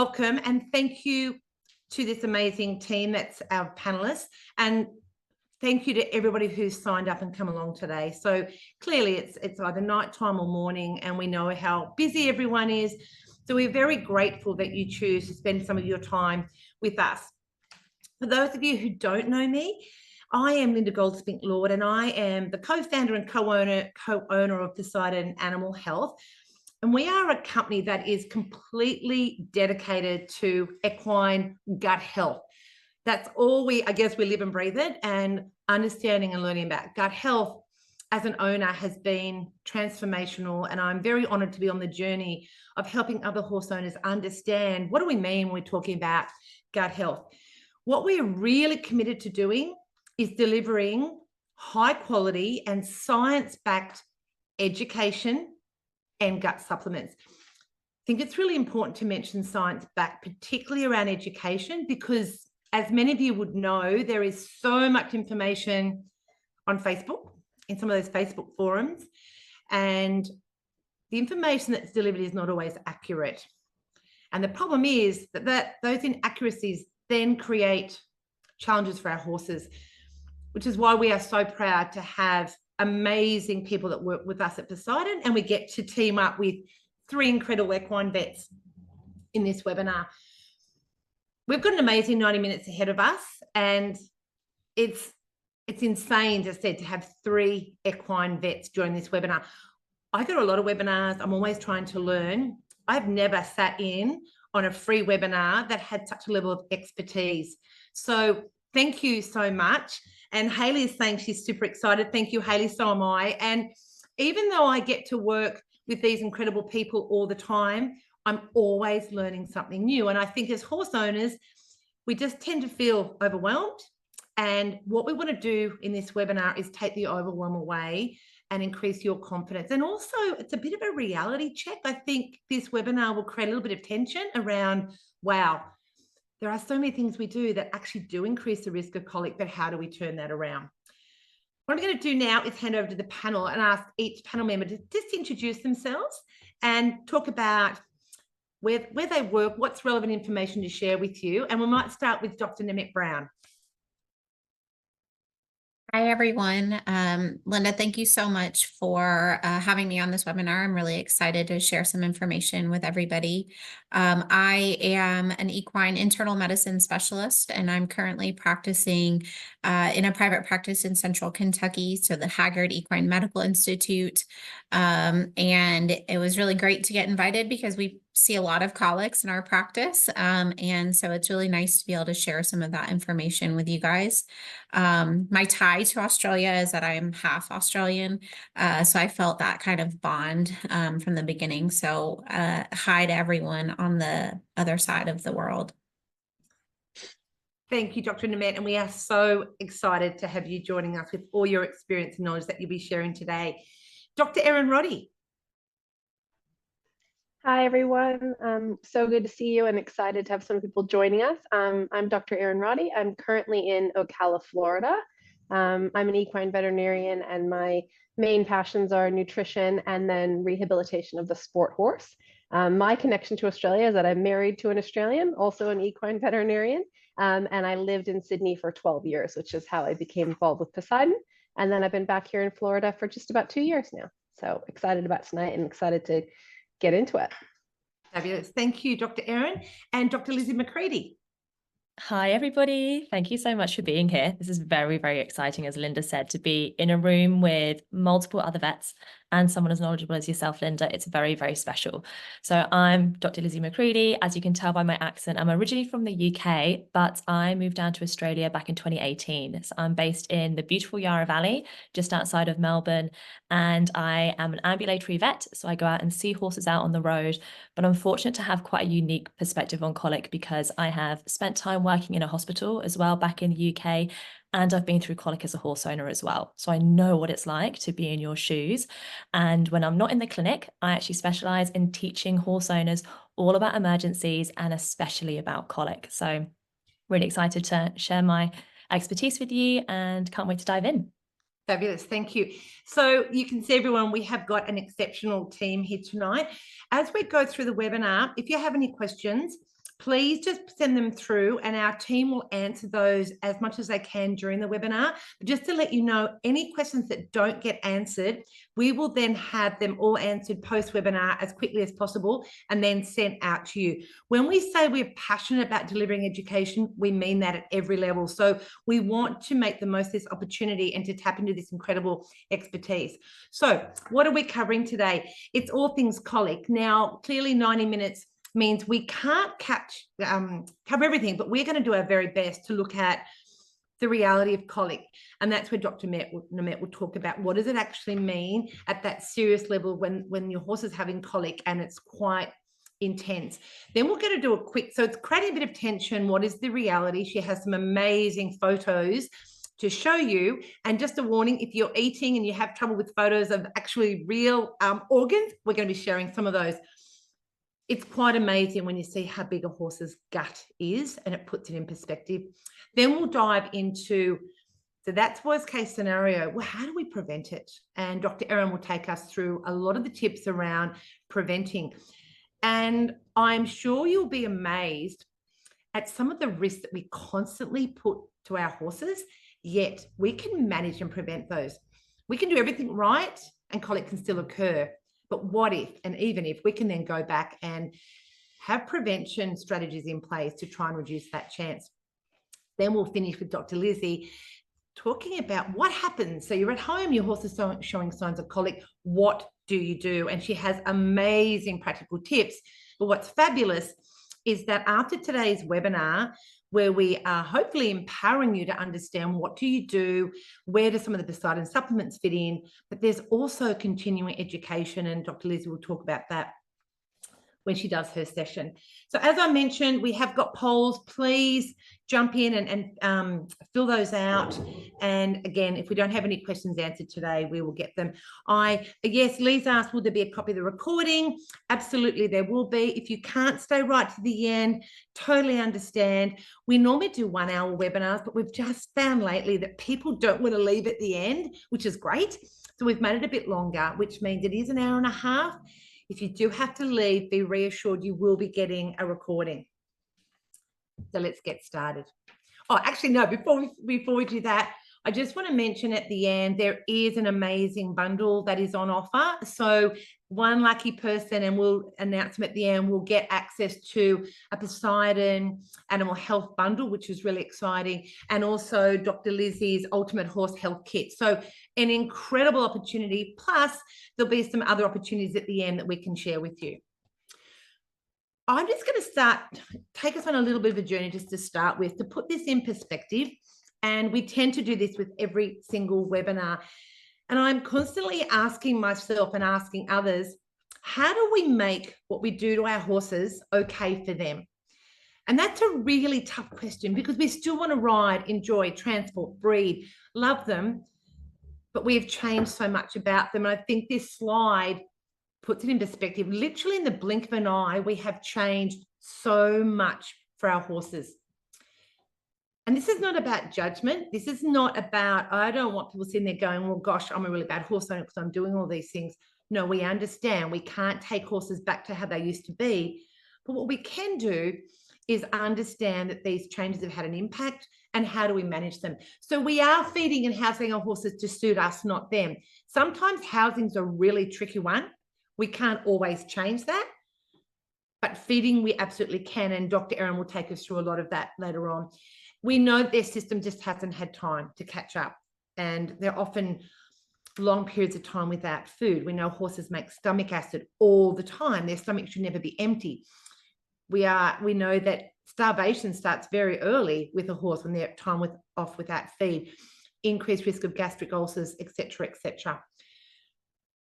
welcome and thank you to this amazing team that's our panelists, and thank you to everybody who's signed up and come along today. So clearly it's either nighttime or morning, and we know how busy everyone is. So we're very grateful that you choose to spend some of your time with us. For those of you who don't know me, I am Linda Goldspink-Lord, and I am the co-founder and co-owner of Poseidon Animal Health. And we are a company that is completely dedicated to equine gut health. That's all we live and breathe it, and understanding and learning about gut health as an owner has been transformational. And I'm very honored to be on the journey of helping other horse owners understand what do we mean when we're talking about gut health. What we're really committed to doing is delivering high quality and science-backed education and gut supplements. I think it's really important to mention science-backed, particularly around education, because as many of you would know, there is so much information on Facebook, in some of those Facebook forums, and the information that's delivered is not always accurate. And the problem is that those inaccuracies then create challenges for our horses, which is why we are so proud to have amazing people that work with us at Poseidon, and we get to team up with 3 incredible equine vets in this webinar. We've got an amazing 90 minutes ahead of us, and it's insane, as I said, to have 3 equine vets join this webinar. I go to a lot of webinars. I'm always trying to learn. I've never sat in on a free webinar that had such a level of expertise. So thank you so much. And Hayley is saying she's super excited. Thank you, Hayley. So am I. And even though I get to work with these incredible people all the time, I'm always learning something new. And I think as horse owners, we just tend to feel overwhelmed. And what we want to do in this webinar is take the overwhelm away and increase your confidence. And also, it's a bit of a reality check. I think this webinar will create a little bit of tension around, wow, there are so many things we do that actually do increase the risk of colic, but how do we turn that around? What I'm going to do now is hand over to the panel and ask each panel member to just introduce themselves and talk about where they work, what's relevant information to share with you. And we might start with Dr. Nimet Browne. Hi, everyone. Linda, thank you so much for having me on this webinar. I'm really excited to share some information with everybody. I am an equine internal medicine specialist, and I'm currently practicing in a private practice in Central Kentucky, so the Haggard Equine Medical Institute. And it was really great to get invited because we see a lot of colics in our practice. And so it's really nice to be able to share some of that information with you guys. My tie to Australia is that I am half Australian. So I felt that kind of bond from the beginning. So hi to everyone on the other side of the world. Thank you, Dr. Nimet, and we are so excited to have you joining us with all your experience and knowledge that you'll be sharing today. Dr. Erin Roddy. Hi, everyone. So good to see you and excited to have some people joining us. I'm Dr. Erin Roddy. I'm currently in Ocala, Florida. I'm an equine veterinarian, and my main passions are nutrition and then rehabilitation of the sport horse. My connection to Australia is that I'm married to an Australian, also an equine veterinarian, and I lived in Sydney for 12 years, which is how I became involved with Poseidon. And then I've been back here in Florida for just about 2 years now. So excited about tonight and excited to get into it. Fabulous. Thank you, Dr. Erin. And Dr. Lizzie McCready. Hi, everybody. Thank you so much for being here. This is very, very exciting, as Linda said, to be in a room with multiple other vets and someone as knowledgeable as yourself, Linda. It's very, very special. So I'm Dr. Lizzie McCready. As you can tell by my accent, I'm originally from the UK, but I moved down to Australia back in 2018. So I'm based in the beautiful Yarra Valley, just outside of Melbourne, and I am an ambulatory vet. So I go out and see horses out on the road, but I'm fortunate to have quite a unique perspective on colic because I have spent time working in a hospital as well back in the UK, and I've been through colic as a horse owner as well. So I know what it's like to be in your shoes. And when I'm not in the clinic, I actually specialize in teaching horse owners all about emergencies and especially about colic. So really excited to share my expertise with you and can't wait to dive in. Fabulous. Thank you. So you can see, everyone, we have got an exceptional team here tonight. As we go through the webinar, if you have any questions, please just send them through and our team will answer those as much as they can during the webinar. But just to let you know, any questions that don't get answered, we will then have them all answered post-webinar as quickly as possible and then sent out to you. When we say we're passionate about delivering education, we mean that at every level. So we want to make the most of this opportunity and to tap into this incredible expertise. So what are we covering today? It's all things colic. Now, clearly 90 minutes means we can't cover everything, but we're going to do our very best to look at the reality of colic. And that's where Dr. Nimet will talk about what does it actually mean at that serious level when your horse is having colic and it's quite intense. Then we're going to do a quick, so it's creating a bit of tension. What is the reality? She has some amazing photos to show you. And just a warning, if you're eating and you have trouble with photos of actually real organs, we're going to be sharing some of those. It's quite amazing when you see how big a horse's gut is and it puts it in perspective. Then we'll dive into, so that's worst case scenario. Well, how do we prevent it? And Dr. Erin will take us through a lot of the tips around preventing. And I'm sure you'll be amazed at some of the risks that we constantly put to our horses, yet we can manage and prevent those. We can do everything right and colic can still occur. But what if, and even if, we can then go back and have prevention strategies in place to try and reduce that chance. Then we'll finish with Dr. Lizzie talking about what happens. So you're at home, your horse is showing signs of colic. What do you do? And she has amazing practical tips. But what's fabulous is that after today's webinar, where we are hopefully empowering you to understand what do you do, where do some of the Poseidon supplements fit in, but there's also continuing education, and Dr. Lizzie will talk about that when she does her session. So as I mentioned, we have got polls. Please jump in and fill those out. And again, if we don't have any questions answered today, we will get them. Yes, Lisa asked, will there be a copy of the recording? Absolutely, there will be. If you can't stay right to the end, totally understand. We normally do 1 hour webinars, but we've just found lately that people don't want to leave at the end, which is great. So we've made it a bit longer, which means it is 1.5 hours. If you do have to leave, be reassured you will be getting a recording. So let's get started. Oh, actually, no, before we do that, I just want to mention at the end, there is an amazing bundle that is on offer. So one lucky person, and we'll announce them at the end, will get access to a Poseidon Animal Health Bundle, which is really exciting, and also Dr. Lizzie's Ultimate Horse Health Kit. So an incredible opportunity. Plus, there'll be some other opportunities at the end that we can share with you. I'm just going to take us on a little bit of a journey just to start with, to put this in perspective. And we tend to do this with every single webinar. And I'm constantly asking myself and asking others, how do we make what we do to our horses okay for them? And that's a really tough question, because we still want to ride, enjoy, transport, breed, love them, but we've changed so much about them. And I think this slide puts it in perspective. Literally in the blink of an eye, we have changed so much for our horses. And this is not about judgment. This is not about, I don't want people sitting there going, well, gosh, I'm a really bad horse owner because I'm doing all these things. No, we understand we can't take horses back to how they used to be. But what we can do is understand that these changes have had an impact, and how do we manage them? So we are feeding and housing our horses to suit us, not them. Sometimes housing's a really tricky one. We can't always change that, but feeding we absolutely can. And Dr. Erin will take us through a lot of that later on. We know their system just hasn't had time to catch up, and they're often long periods of time without food. We know horses make stomach acid all the time. Their stomach should never be empty. We know that starvation starts very early with a horse when they're time off without feed, increased risk of gastric ulcers, etc., etc.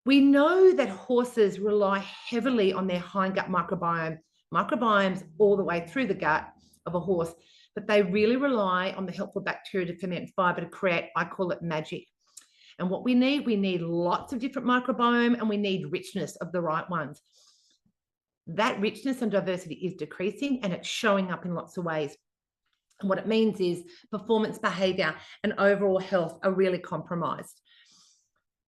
We know that horses rely heavily on their hindgut microbiome, microbiomes all the way through the gut of a horse, but they really rely on the helpful bacteria to ferment fiber to create, I call it magic. And what we need lots of different microbiome, and we need richness of the right ones. That richness and diversity is decreasing, and it's showing up in lots of ways. And what it means is performance, behavior, and overall health are really compromised.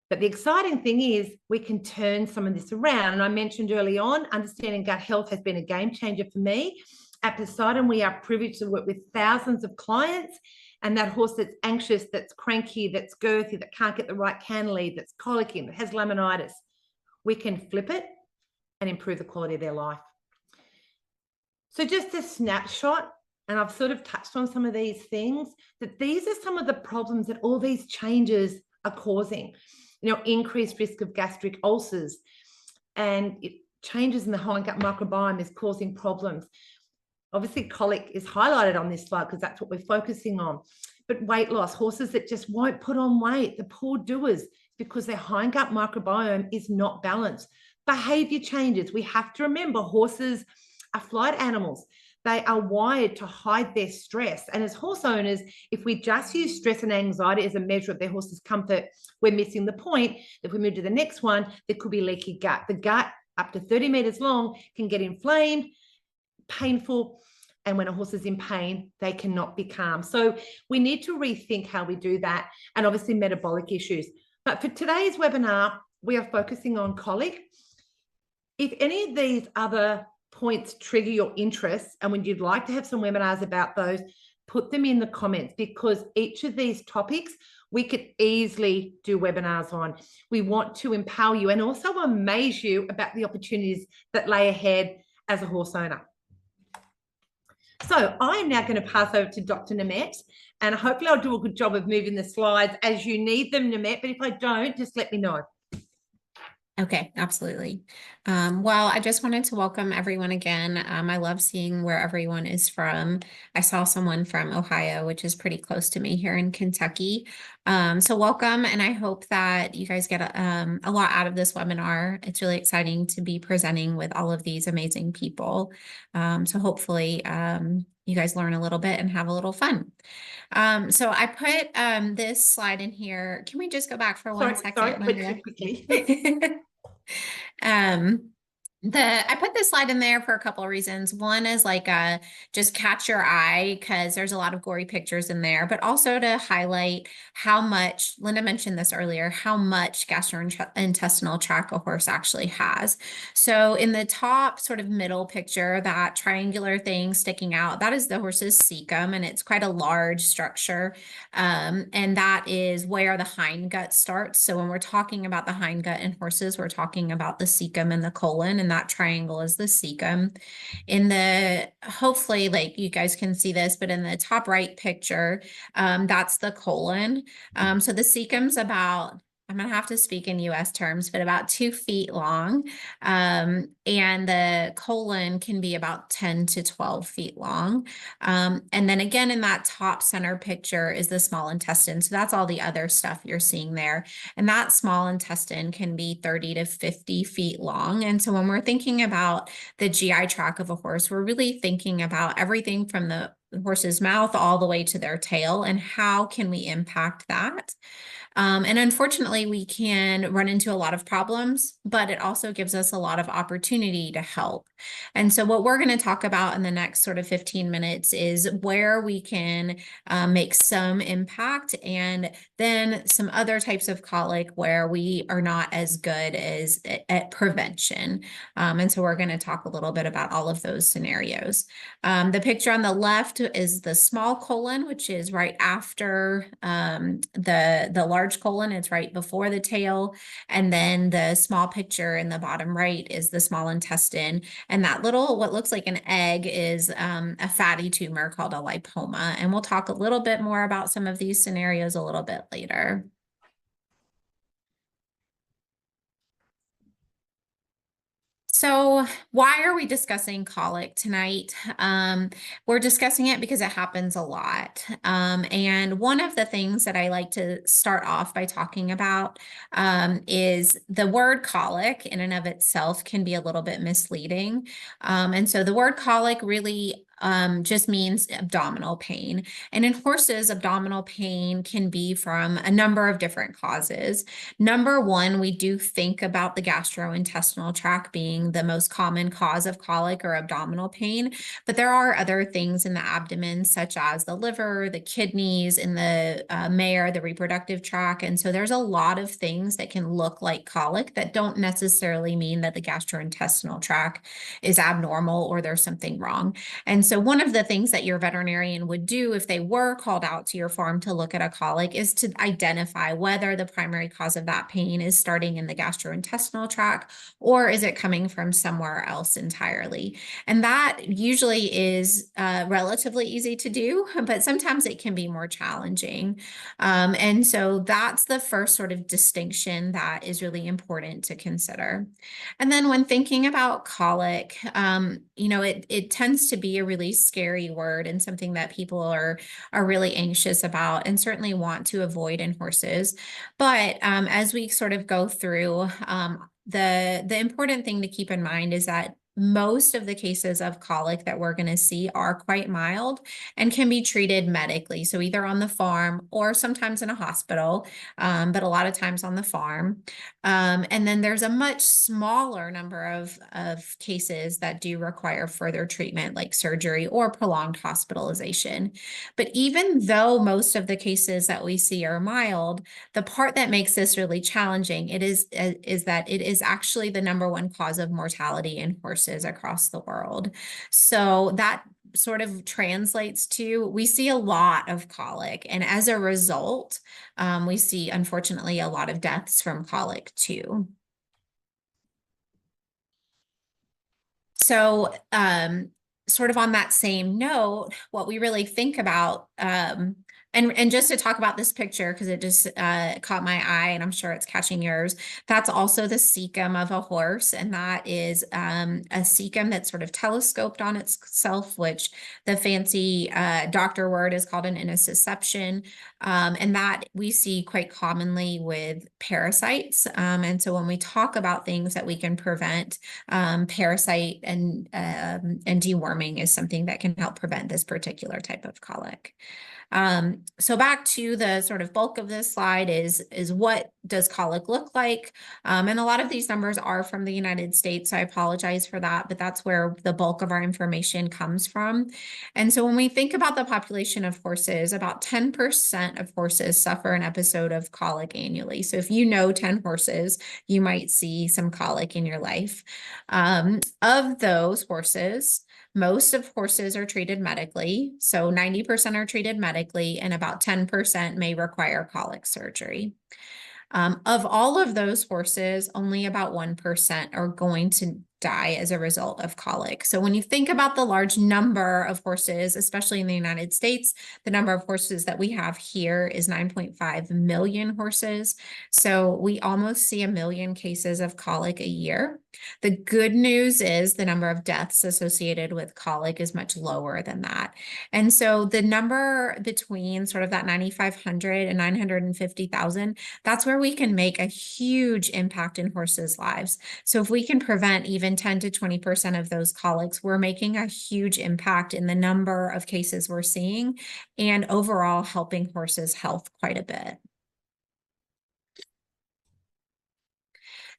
But the exciting thing is we can turn some of this around. And I mentioned early on, understanding gut health has been a game changer for me. At Poseidon, we are privileged to work with thousands of clients, and that horse that's anxious, that's cranky, that's girthy, that can't get the right canter lead, that's colicking, that has laminitis, we can flip it and improve the quality of their life. So just a snapshot, and I've sort of touched on some of these things, that these are some of the problems that all these changes are causing. Increased risk of gastric ulcers, and changes in the hindgut microbiome is causing problems. Obviously, colic is highlighted on this slide because that's what we're focusing on. But weight loss, horses that just won't put on weight, the poor doers, because their hindgut microbiome is not balanced. Behavior changes. We have to remember horses are flight animals. They are wired to hide their stress. And as horse owners, if we just use stress and anxiety as a measure of their horse's comfort, we're missing the point. If we move to the next one, there could be leaky gut. The gut, up to 30 meters long, can get inflamed, painful. And when a horse is in pain, they cannot be calm. So we need to rethink how we do that, and obviously metabolic issues. But for today's webinar, we are focusing on colic. If any of these other points trigger your interest, and when you'd like to have some webinars about those, put them in the comments, because each of these topics we could easily do webinars on. We want to empower you and also amaze you about the opportunities that lay ahead as a horse owner. So I'm now going to pass over to Dr. Nimet, and hopefully I'll do a good job of moving the slides as you need them, Nimet, but if I don't, just let me know. Okay, absolutely. Well, I just wanted to welcome everyone again. I love seeing where everyone is from. I saw someone from Ohio, which is pretty close to me here in Kentucky. So welcome, and I hope that you guys get a lot out of this webinar. It's really exciting to be presenting with all of these amazing people. So hopefully you guys learn a little bit and have a little fun. So I put this slide in here. Can we just go back for one second? Sorry, Linda? quickly. I put this slide in there for a couple of reasons. One is like just catch your eye, because there's a lot of gory pictures in there, but also to highlight how much, Linda mentioned this earlier, how much gastrointestinal tract a horse actually has. So in the top sort of middle picture, that triangular thing sticking out, that is the horse's cecum, and it's quite a large structure. And that is where the hindgut starts. So when we're talking about the hindgut in horses, we're talking about the cecum and the colon, and that triangle is the cecum. In the, hopefully like you guys can see this, but in the top right picture, that's the colon. So the cecum's about, I'm going to have to speak in US terms, but about 2 feet long. And the colon can be about 10 to 12 feet long. And then again, in that top center picture is the small intestine. So that's all the other stuff you're seeing there. And that small intestine can be 30 to 50 feet long. And so when we're thinking about the GI tract of a horse, we're really thinking about everything from the horse's mouth all the way to their tail, and how can we impact that? And unfortunately, we can run into a lot of problems, but it also gives us a lot of opportunity to help. And so what we're going to talk about in the next sort of 15 minutes is where we can make some impact, and then some other types of colic where we are not as good as at prevention. And so we're going to talk a little bit about all of those scenarios. The picture on the left is the small colon, which is right after the large colon. It's right before the tail. And then the small picture in the bottom right is the small intestine. And that little, what looks like an egg, is a fatty tumor called a lipoma. And we'll talk a little bit more about some of these scenarios a little bit later. So why are we discussing colic tonight? We're discussing it because it happens a lot. And one of the things that I like to start off by talking about is the word colic in and of itself can be a little bit misleading. And so the word colic really just means abdominal pain. And in horses, abdominal pain can be from a number of different causes. Number one, we do think about the gastrointestinal tract being the most common cause of colic or abdominal pain, but there are other things in the abdomen, such as the liver, the kidneys, in the mare, the reproductive tract. And so there's a lot of things that can look like colic that don't necessarily mean that the gastrointestinal tract is abnormal or there's something wrong. And so so one of the things that your veterinarian would do if they were called out to your farm to look at a colic is to identify whether the primary cause of that pain is starting in the gastrointestinal tract or is it coming from somewhere else entirely. And that usually is relatively easy to do, but sometimes it can be more challenging. And so that's the first sort of distinction that is really important to consider. And then when thinking about colic, it tends to be a really scary word and something that people are really anxious about and certainly want to avoid in horses. But as we sort of go through, the important thing to keep in mind is that most of the cases of colic that we're going to see are quite mild and can be treated medically. So either on the farm or sometimes in a hospital, but a lot of times on the farm. And then there's a much smaller number of cases that do require further treatment like surgery or prolonged hospitalization. But even though most of the cases that we see are mild, the part that makes this really challenging is that it is actually the #1 cause of mortality in horses across the world. So that sort of translates to, we see a lot of colic, and as a result, we see, unfortunately, a lot of deaths from colic too. So, sort of on that same note, what we really think about, and just to talk about this picture, because it just caught my eye and I'm sure it's catching yours. That's also the cecum of a horse. And that is a cecum that's sort of telescoped on itself, which the fancy doctor word is called an intussusception. And that we see quite commonly with parasites. And so when we talk about things that we can prevent, parasite and deworming is something that can help prevent this particular type of colic. So back to the sort of bulk of this slide is what does colic look like? And a lot of these numbers are from the United States, so I apologize for that, but that's where the bulk of our information comes from. And so when we think about the population of horses, about 10% of horses suffer an episode of colic annually. So if you know 10 horses, you might see some colic in your life. Of those horses, most of horses are treated medically. So 90% are treated medically and about 10% may require colic surgery. Of all of those horses, only about 1% are going to die as a result of colic. So when you think about the large number of horses, especially in the United States, the number of horses that we have here is 9.5 million horses. So we almost see 1 million cases of colic a year. The good news is the number of deaths associated with colic is much lower than that. And so the number between sort of that 9,500 and 950,000, that's where we can make a huge impact in horses' lives. So if we can prevent even 10 to 20% of those colics, we're making a huge impact in the number of cases we're seeing and overall helping horses' health quite a bit.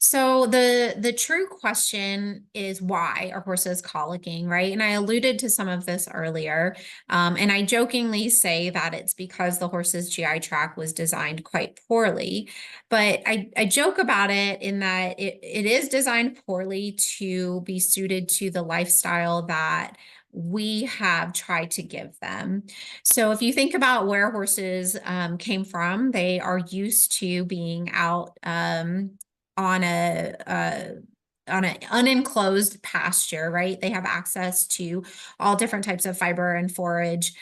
So the true question is, why are horses colicking, right? And I alluded to some of this earlier, and I jokingly say that it's because the horse's GI tract was designed quite poorly, but I joke about it in that it is designed poorly to be suited to the lifestyle that we have tried to give them. So if you think about where horses came from, they are used to being out on an unenclosed pasture, right? They have access to all different types of fiber and forage.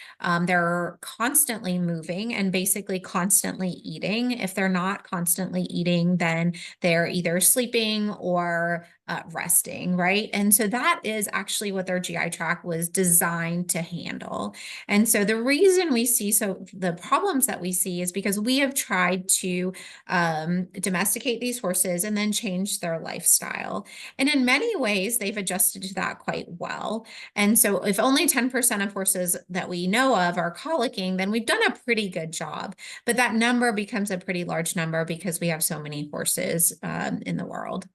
They're constantly moving and basically constantly eating. If they're not constantly eating, then they're either sleeping or resting, right? And so that is actually what their GI tract was designed to handle. And so the reason we see the problems that we see is because we have tried to domesticate these horses and then change their lifestyle. And in many ways, they've adjusted to that quite well. And so if only 10% of horses that we know of are colicking, then we've done a pretty good job. But that number becomes a pretty large number because we have so many horses in the world.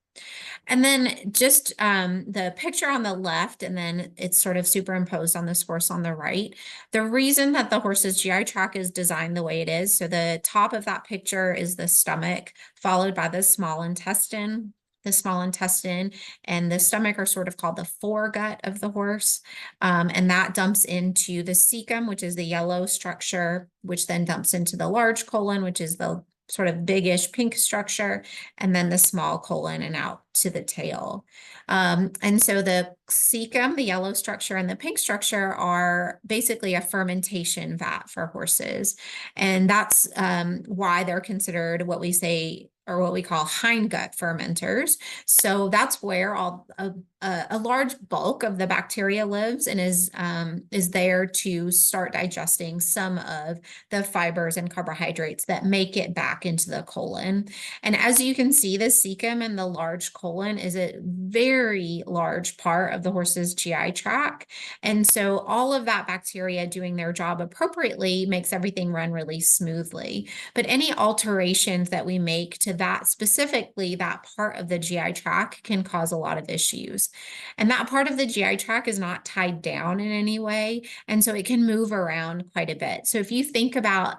And then just the picture on the left, and then it's sort of superimposed on this horse on the right. The reason that the horse's GI tract is designed the way it is, so the top of that picture is the stomach, followed by the small intestine. the small intestine and the stomach are sort of called the foregut of the horse. And that dumps into the cecum, which is the yellow structure, which then dumps into the large colon, which is the sort of biggish pink structure, and then the small colon and out to the tail. And so the cecum, the yellow structure, and the pink structure are basically a fermentation vat for horses. And that's why they're considered what we say, or what we call hindgut fermenters. So that's where a large bulk of the bacteria lives and is there to start digesting some of the fibers and carbohydrates that make it back into the colon. And as you can see, the cecum and the large colon is a very large part of the horse's GI tract. And so all of that bacteria doing their job appropriately makes everything run really smoothly. But any alterations that we make to that, specifically that part of the GI tract, can cause a lot of issues. And that part of the GI tract is not tied down in any way. And so it can move around quite a bit. So if you think about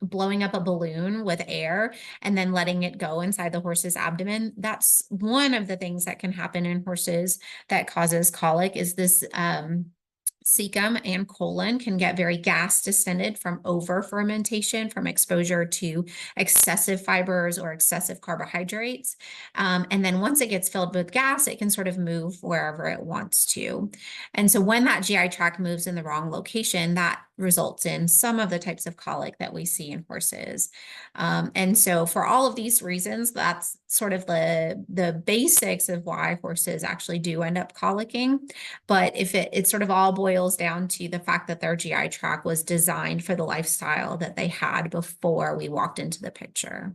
blowing up a balloon with air and then letting it go inside the horse's abdomen, that's one of the things that can happen in horses that causes colic, is this cecum and colon can get very gas distended from over fermentation, from exposure to excessive fibers or excessive carbohydrates. And then once it gets filled with gas, it can sort of move wherever it wants to. And so when that GI tract moves in the wrong location, that results in some of the types of colic that we see in horses. And so for all of these reasons, that's sort of the basics of why horses actually do end up colicking. But if it sort of all boils down to the fact that their GI tract was designed for the lifestyle that they had before we walked into the picture.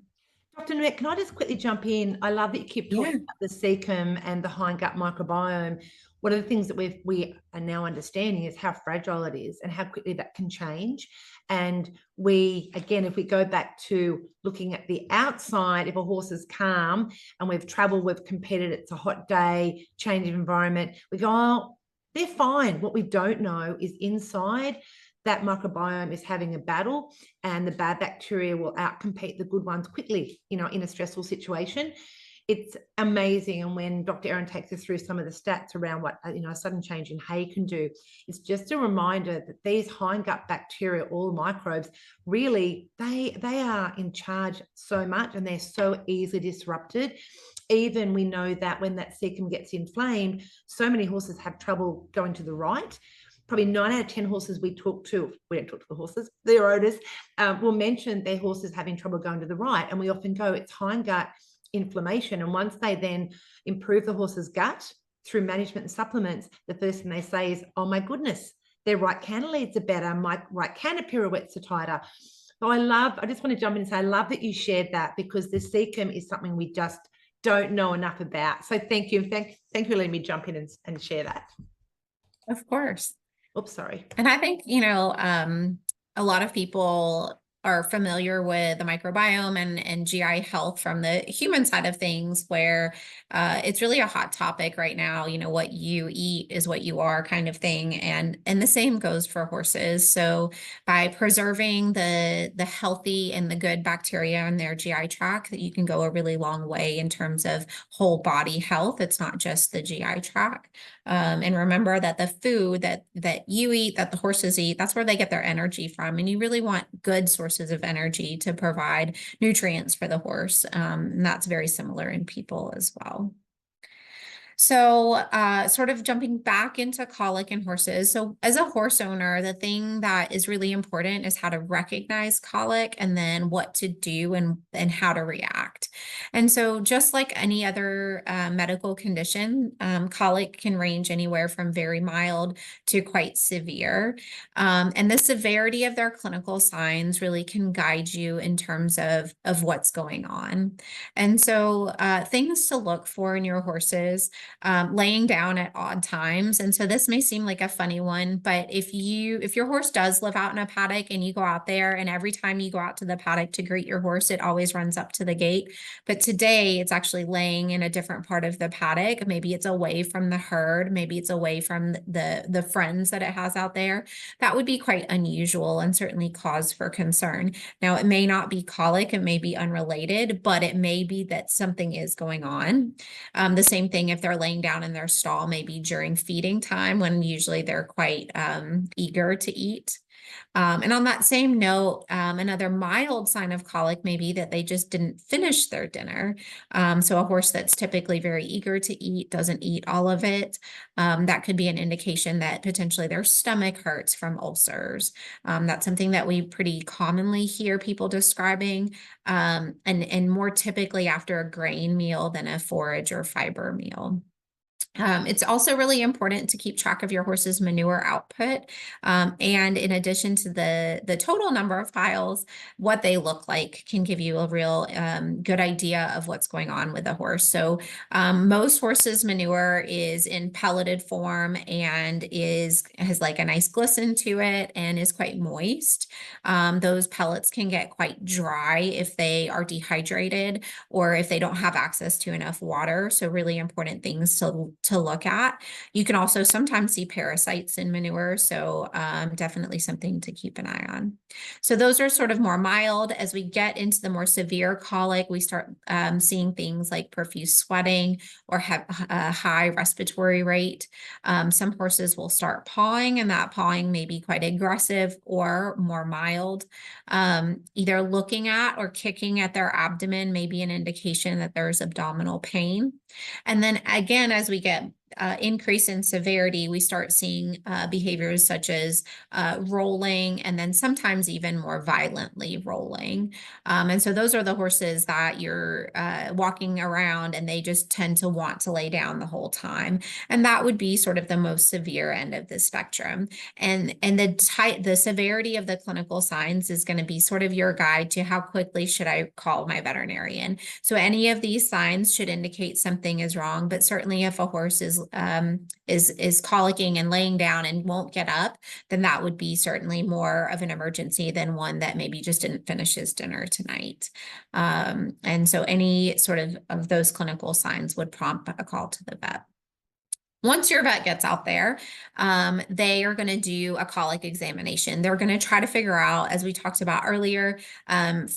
Dr. Nimet, can I just quickly jump in? I love that you keep talking about the cecum and the hindgut microbiome. One of the things that we are now understanding is how fragile it is and how quickly that can change. And we, again, if we go back to looking at the outside, if a horse is calm and we've traveled, we've competed, it's a hot day, change of environment, we go, oh, they're fine. What we don't know is inside, that microbiome is having a battle, and the bad bacteria will outcompete the good ones quickly, in a stressful situation. It's amazing. And when Dr. Erin takes us through some of the stats around what, a sudden change in hay can do, it's just a reminder that these hindgut bacteria, all microbes, really, they are in charge so much, and they're so easily disrupted. Even we know that when that cecum gets inflamed, so many horses have trouble going to the right. Probably 9 out of 10 horses we don't talk to the horses, their owners will mention their horses having trouble going to the right. And we often go, it's hindgut inflammation. And once they then improve the horse's gut through management and supplements, the first thing they say is, oh my goodness, their right canter leads are better, my right canter pirouettes are tighter. So I just want to jump in and say, I love that you shared that, because the cecum is something we just don't know enough about. So thank you. Thank you for letting me jump in and share that. Of course. Oops, sorry. And I think, a lot of people are familiar with the microbiome and GI health from the human side of things, where it's really a hot topic right now. What you eat is what you are, kind of thing. And the same goes for horses. So by preserving the healthy and the good bacteria in their GI tract, that you can go a really long way in terms of whole body health. It's not just the GI tract. And remember that the food that you eat, that the horses eat, that's where they get their energy from. And you really want good sources of energy to provide nutrients for the horse. And that's very similar in people as well. So sort of jumping back into colic in horses. So as a horse owner, the thing that is really important is how to recognize colic, and then what to do and how to react. And so just like any other medical condition, colic can range anywhere from very mild to quite severe. And the severity of their clinical signs really can guide you in terms of what's going on. And so things to look for in your horses. laying down at odd times. And so this may seem like a funny one, but if your horse does live out in a paddock and you go out there and every time you go out to the paddock to greet your horse, it always runs up to the gate. But today it's actually laying in a different part of the paddock. Maybe it's away from the herd. Maybe it's away from the friends that it has out there. That would be quite unusual and certainly cause for concern. Now, it may not be colic, it may be unrelated, but it may be that something is going on. The same thing if they're laying down in their stall, maybe during feeding time when usually they're quite eager to eat. And on that same note, another mild sign of colic may be that they just didn't finish their dinner. So a horse that's typically very eager to eat doesn't eat all of it. That could be an indication that potentially their stomach hurts from ulcers. That's something that we pretty commonly hear people describing, and more typically after a grain meal than a forage or fiber meal. It's also really important to keep track of your horse's manure output. And in addition to the total number of piles, what they look like can give you a real good idea of what's going on with the horse. So most horses' manure is in pelleted form and has like a nice glisten to it and is quite moist. Those pellets can get quite dry if they are dehydrated or if they don't have access to enough water. So really important things to look at. You can also sometimes see parasites in manure, so definitely something to keep an eye on. So those are sort of more mild. As we get into the more severe colic, we start seeing things like profuse sweating or have a high respiratory rate. Some horses will start pawing, and that pawing may be quite aggressive or more mild. Either looking at or kicking at their abdomen may be an indication that there's abdominal pain. And then again, as we get increase in severity, we start seeing behaviors such as rolling and then sometimes even more violently rolling. And so those are the horses that you're walking around and they just tend to want to lay down the whole time. And that would be sort of the most severe end of the spectrum. And the severity of the clinical signs is going to be sort of your guide to how quickly should I call my veterinarian. So any of these signs should indicate something is wrong, but certainly if a horse is colicking and laying down and won't get up, then that would be certainly more of an emergency than one that maybe just didn't finish his dinner tonight. And so any sort of those clinical signs would prompt a call to the vet. Once your vet gets out there, they are going to do a colic examination. They're going to try to figure out, as we talked about earlier,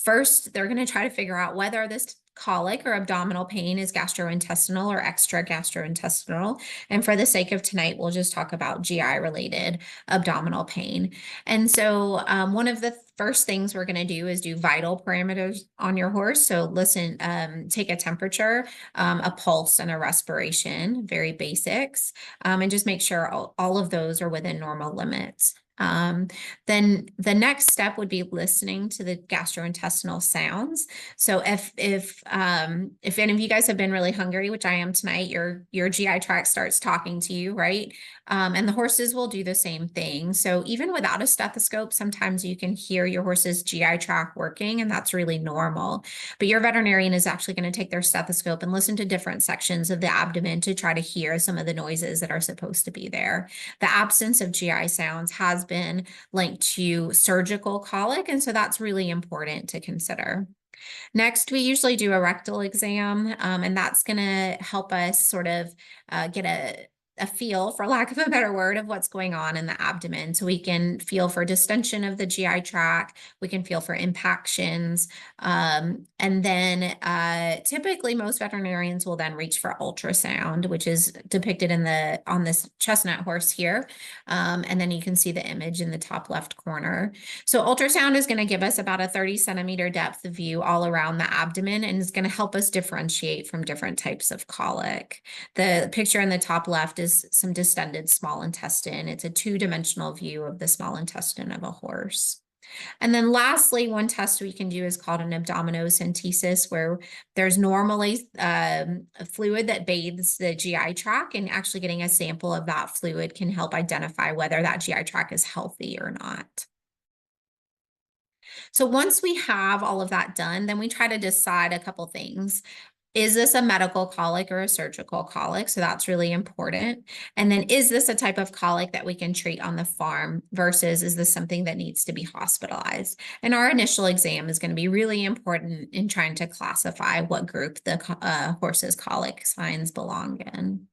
first, they're going to try to figure out whether this colic or abdominal pain is gastrointestinal or extra gastrointestinal. And for the sake of tonight, we'll just talk about GI related abdominal pain. And so one of the first things we're going to do is do vital parameters on your horse. So listen, take a temperature, a pulse, and a respiration, very basics, and just make sure all of those are within normal limits. Then the next step would be listening to the gastrointestinal sounds. So if any of you guys have been really hungry, which I am tonight, your GI tract starts talking to you, right? And the horses will do the same thing. So even without a stethoscope, sometimes you can hear your horse's GI tract working, and that's really normal. But your veterinarian is actually going to take their stethoscope and listen to different sections of the abdomen to try to hear some of the noises that are supposed to be there. The absence of GI sounds has been linked to surgical colic, and so that's really important to consider. Next, we usually do a rectal exam, and that's going to help us sort of get a feel, for lack of a better word, of what's going on in the abdomen. So we can feel for distension of the GI tract, we can feel for impactions, and then typically most veterinarians will then reach for ultrasound, which is depicted on this chestnut horse here. And then you can see the image in the top left corner. So ultrasound is going to give us about a 30 centimeter depth view all around the abdomen and is going to help us differentiate from different types of colic. The picture in the top left is some distended small intestine. It's a two-dimensional view of the small intestine of a horse. And then lastly, one test we can do is called an abdominocentesis, where there's normally a fluid that bathes the GI tract, and actually getting a sample of that fluid can help identify whether that GI tract is healthy or not. So once we have all of that done, then we try to decide a couple things. Is this a medical colic or a surgical colic? So that's really important. And then is this a type of colic that we can treat on the farm versus is this something that needs to be hospitalized? And our initial exam is going to be really important in trying to classify what group the horse's colic signs belong in.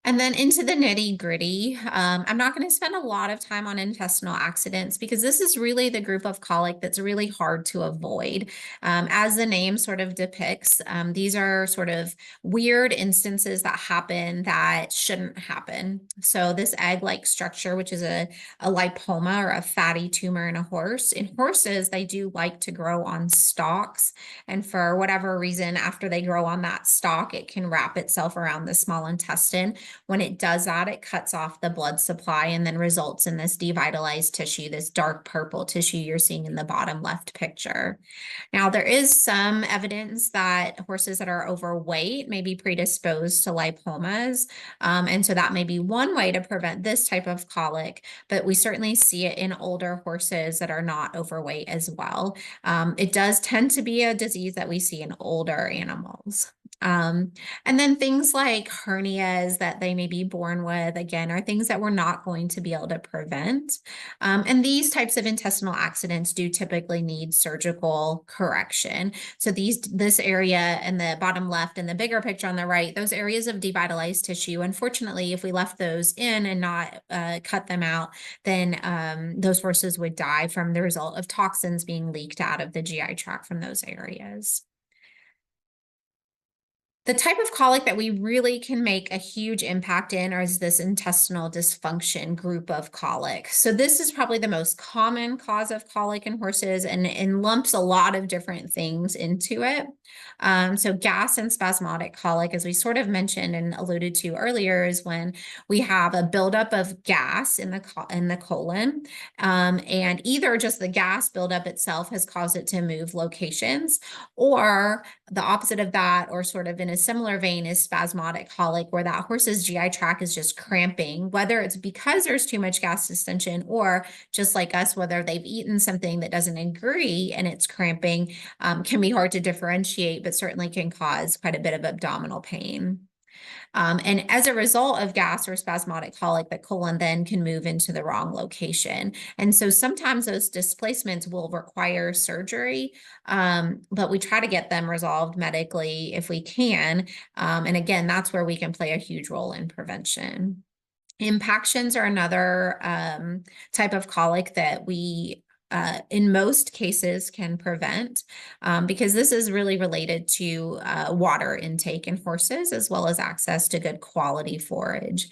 And then into the nitty gritty, I'm not going to spend a lot of time on intestinal accidents because this is really the group of colic that's really hard to avoid. As the name sort of depicts, these are sort of weird instances that happen that shouldn't happen. So this egg-like structure, which is a lipoma or a fatty tumor in a horse. In horses, they do like to grow on stalks. And for whatever reason, after they grow on that stalk, it can wrap itself around the small intestine. When it does that, it cuts off the blood supply and then results in this devitalized tissue, this dark purple tissue you're seeing in the bottom left picture. Now, there is some evidence that horses that are overweight may be predisposed to lipomas. And so that may be one way to prevent this type of colic, but we certainly see it in older horses that are not overweight as well. It does tend to be a disease that we see in older animals. And then things like hernias that they may be born with, again, are things that we're not going to be able to prevent. And these types of intestinal accidents do typically need surgical correction. So this area in the bottom left and the bigger picture on the right, those areas of devitalized tissue, unfortunately, if we left those in and not cut them out, then those horses would die from the result of toxins being leaked out of the GI tract from those areas. The type of colic that we really can make a huge impact in is this intestinal dysfunction group of colic. So this is probably the most common cause of colic in horses and lumps a lot of different things into it. So gas and spasmodic colic, as we sort of mentioned and alluded to earlier, is when we have a buildup of gas in the colon, and either just the gas buildup itself has caused it to move locations, or the opposite of that, or sort of in a similar vein, is spasmodic colic, where that horse's GI tract is just cramping, whether it's because there's too much gas distension or just like us, whether they've eaten something that doesn't agree and it's cramping, can be hard to differentiate, but certainly can cause quite a bit of abdominal pain. And as a result of gas or spasmodic colic, the colon then can move into the wrong location. And so sometimes those displacements will require surgery, but we try to get them resolved medically if we can. And again, that's where we can play a huge role in prevention. Impactions are another type of colic that we in most cases can prevent, because this is really related to water intake in horses, as well as access to good quality forage.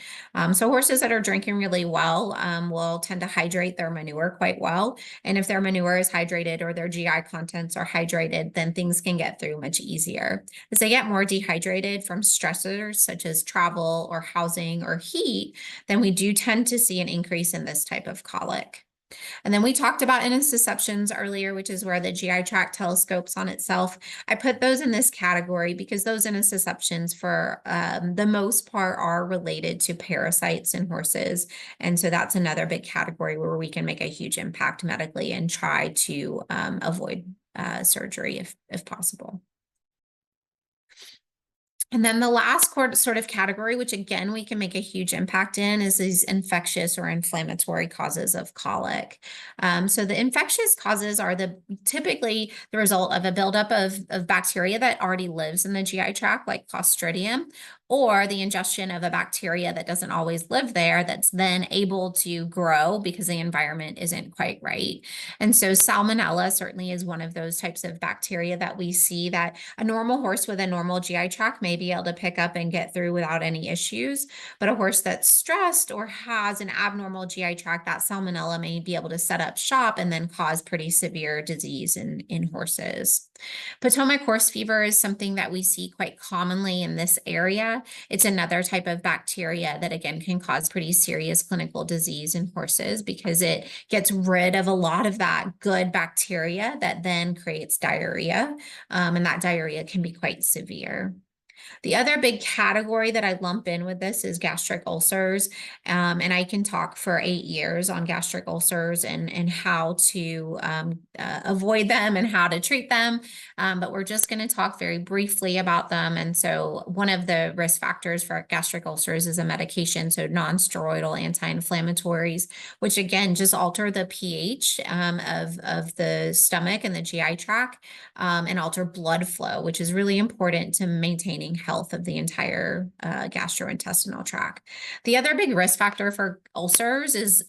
So horses that are drinking really well will tend to hydrate their manure quite well. And if their manure is hydrated or their GI contents are hydrated, then things can get through much easier. As they get more dehydrated from stressors such as travel or housing or heat, then we do tend to see an increase in this type of colic. And then we talked about intussusceptions earlier, which is where the GI tract telescopes on itself. I put those in this category because those intussusceptions, for the most part, are related to parasites in horses. And so that's another big category where we can make a huge impact medically and try to avoid surgery if possible. And then the last sort of category, which again, we can make a huge impact in, is these infectious or inflammatory causes of colic. So the infectious causes are typically the result of a buildup of bacteria that already lives in the GI tract, like Clostridium, or the ingestion of a bacteria that doesn't always live there that's then able to grow because the environment isn't quite right. And so Salmonella certainly is one of those types of bacteria that we see that a normal horse with a normal GI tract may be able to pick up and get through without any issues. But a horse that's stressed or has an abnormal GI tract, that Salmonella may be able to set up shop and then cause pretty severe disease in horses. Potomac horse fever is something that we see quite commonly in this area. It's another type of bacteria that again can cause pretty serious clinical disease in horses because it gets rid of a lot of that good bacteria that then creates diarrhea, and that diarrhea can be quite severe. The other big category that I lump in with this is gastric ulcers. And I can talk for 8 years on gastric ulcers and how to avoid them and how to treat them. But we're just going to talk very briefly about them. And so one of the risk factors for gastric ulcers is a medication, so non-steroidal anti-inflammatories, which again, just alter the pH of the stomach and the GI tract and alter blood flow, which is really important to maintaining health of the entire gastrointestinal tract. The other big risk factor for ulcers is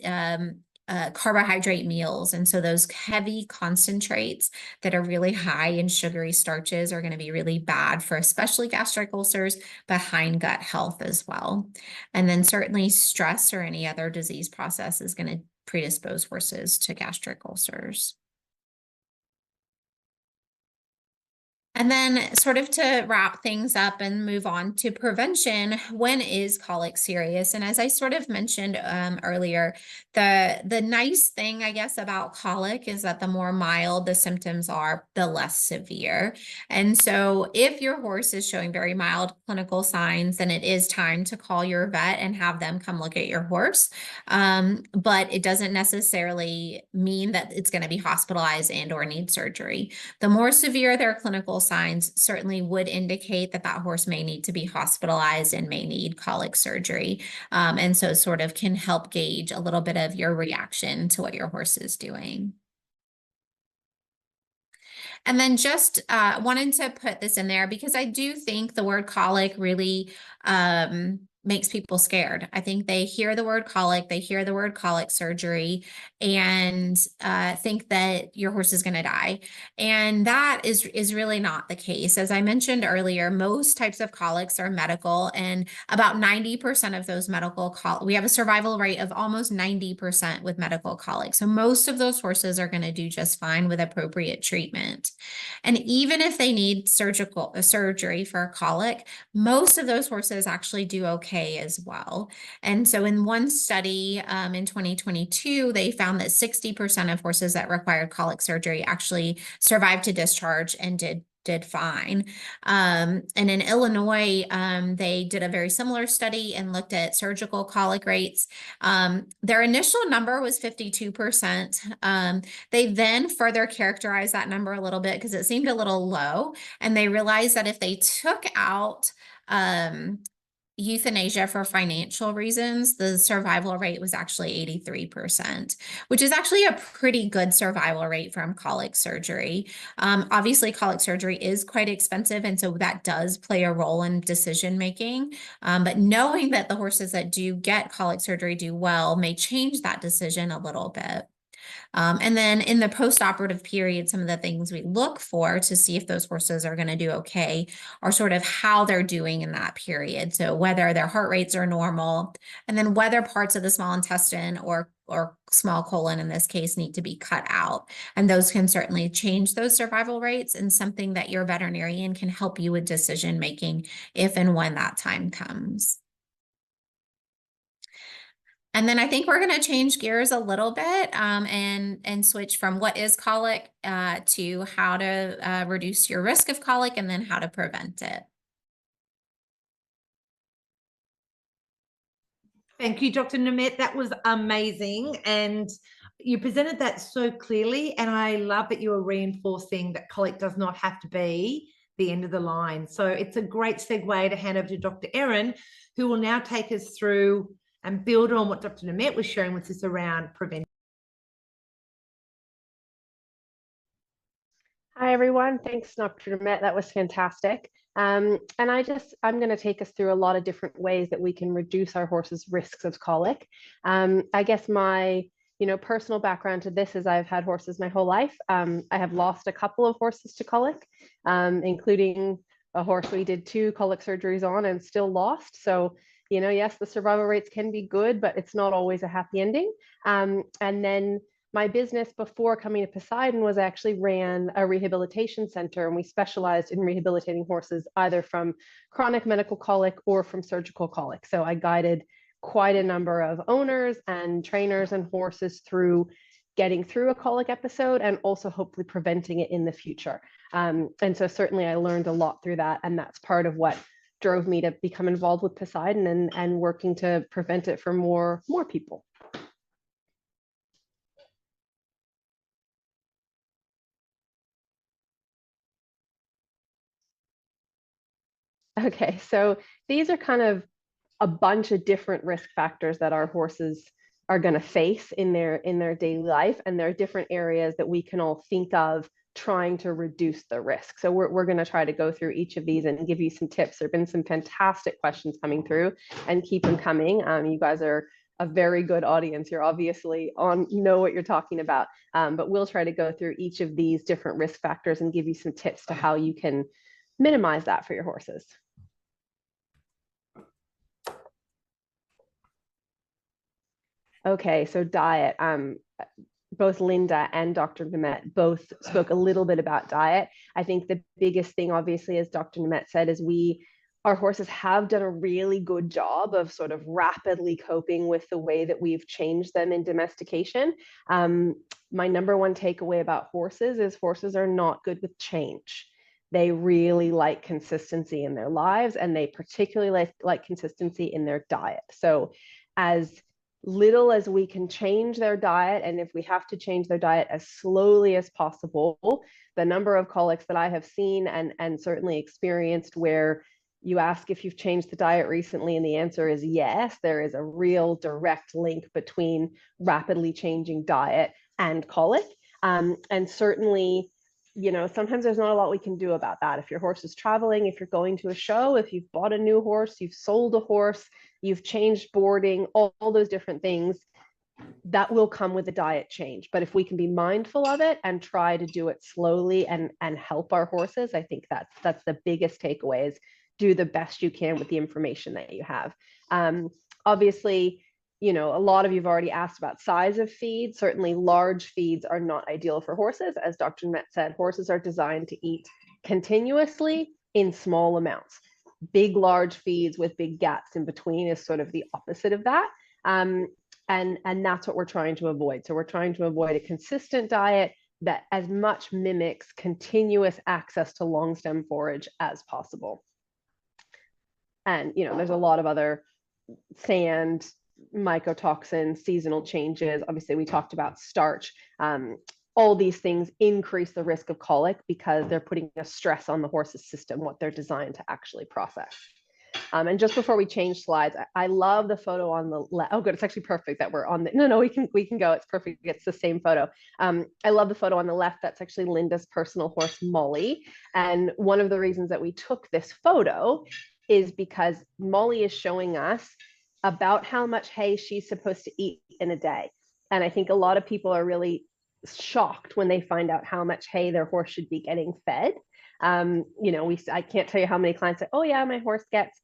carbohydrate meals. And so those heavy concentrates that are really high in sugary starches are going to be really bad for especially gastric ulcers, but hindgut health as well. And then certainly stress or any other disease process is going to predispose horses to gastric ulcers. And then sort of to wrap things up and move on to prevention, when is colic serious? And as I sort of mentioned earlier, the nice thing, I guess, about colic is that the more mild the symptoms are, the less severe. And so if your horse is showing very mild clinical signs, then it is time to call your vet and have them come look at your horse. But it doesn't necessarily mean that it's going to be hospitalized and or need surgery. The more severe their clinical signs certainly would indicate that that horse may need to be hospitalized and may need colic surgery. And so sort of can help gauge a little bit of your reaction to what your horse is doing. And then just wanted to put this in there because I do think the word colic really makes people scared. I think they hear the word colic, they hear the word colic surgery, and think that your horse is going to die. And that is really not the case. As I mentioned earlier, most types of colics are medical, and about 90% of those medical we have a survival rate of almost 90% with medical colic. So most of those horses are going to do just fine with appropriate treatment. And even if they need surgery for a colic, most of those horses actually do okay as well. And so in one study in 2022, they found that 60% of horses that required colic surgery actually survived to discharge and did fine. And in Illinois, they did a very similar study and looked at surgical colic rates. Their initial number was 52%. They then further characterized that number a little bit because it seemed a little low. And they realized that if they took out euthanasia for financial reasons, the survival rate was actually 83%, which is actually a pretty good survival rate from colic surgery. Obviously, colic surgery is quite expensive, and so that does play a role in decision making. But knowing that the horses that do get colic surgery do well may change that decision a little bit. And then in the post-operative period, some of the things we look for to see if those horses are going to do okay are sort of how they're doing in that period. So whether their heart rates are normal, and then whether parts of the small intestine or small colon in this case need to be cut out. And those can certainly change those survival rates, and something that your veterinarian can help you with decision making if and when that time comes. And then I think we're going to change gears a little bit and switch from what is colic to how to reduce your risk of colic and then how to prevent it. Thank you, Dr. Nimet. That was amazing. And you presented that so clearly. And I love that you were reinforcing that colic does not have to be the end of the line. So it's a great segue to hand over to Dr. Erin, who will now take us through and build on what Dr. Nimet was sharing with us around prevention. Hi, everyone. Thanks, Dr. Nimet. That was fantastic. And I'm going to take us through a lot of different ways that we can reduce our horses' risks of colic. I guess my personal background to this is I've had horses my whole life. I have lost a couple of horses to colic, including a horse we did 2 colic surgeries on and still lost. So, yes, the survival rates can be good, but it's not always a happy ending. And then my business before coming to Poseidon was actually ran a rehabilitation center, and we specialized in rehabilitating horses either from chronic medical colic or from surgical colic. So I guided quite a number of owners and trainers and horses through getting through a colic episode and also hopefully preventing it in the future. And so certainly I learned a lot through that, and that's part of what drove me to become involved with Poseidon and working to prevent it for more people. Okay, so these are kind of a bunch of different risk factors that our horses are going to face in their daily life, and there are different areas that we can all think of trying to reduce the risk. So we're going to try to go through each of these and give you some tips. There have been some fantastic questions coming through, and keep them coming. You guys are a very good audience. You're obviously know what you're talking about, but we'll try to go through each of these different risk factors and give you some tips to how you can minimize that for your horses. Okay, so diet. Both Linda and Dr. Nimet both spoke a little bit about diet. I think the biggest thing, obviously, as Dr. Nimet said, is our horses have done a really good job of sort of rapidly coping with the way that we've changed them in domestication. My number one takeaway about horses is horses are not good with change. They really like consistency in their lives, and they particularly like consistency in their diet. So as little as we can change their diet, and if we have to change their diet as slowly as possible, the number of colics that I have seen and certainly experienced where you ask if you've changed the diet recently and the answer is yes, there is a real direct link between rapidly changing diet and colic. And certainly, sometimes there's not a lot we can do about that. If your horse is traveling, if you're going to a show, if you've bought a new horse, you've sold a horse, you've changed boarding, all those different things, that will come with a diet change. But if we can be mindful of it and try to do it slowly and help our horses, I think that's the biggest takeaway, is do the best you can with the information that you have. Obviously, a lot of you've already asked about size of feed. Certainly large feeds are not ideal for horses. As Dr. Nimet said, horses are designed to eat continuously in small amounts. Big, large feeds with big gaps in between is sort of the opposite of that. And that's what we're trying to avoid. So we're trying to avoid a consistent diet that as much mimics continuous access to long stem forage as possible. And, there's a lot of other sand, mycotoxins, seasonal changes. Obviously, we talked about starch. All these things increase the risk of colic because they're putting a stress on the horse's system, what they're designed to actually process. And just before we change slides, I love the photo on the left. Oh, good. It's actually perfect that we're on the, no, we can go. It's perfect. It's the same photo. I love the photo on the left. That's actually Linda's personal horse, Molly. And one of the reasons that we took this photo is because Molly is showing us about how much hay she's supposed to eat in a day. And I think a lot of people are really shocked when they find out how much hay their horse should be getting fed. I can't tell you how many clients say, oh yeah, my horse gets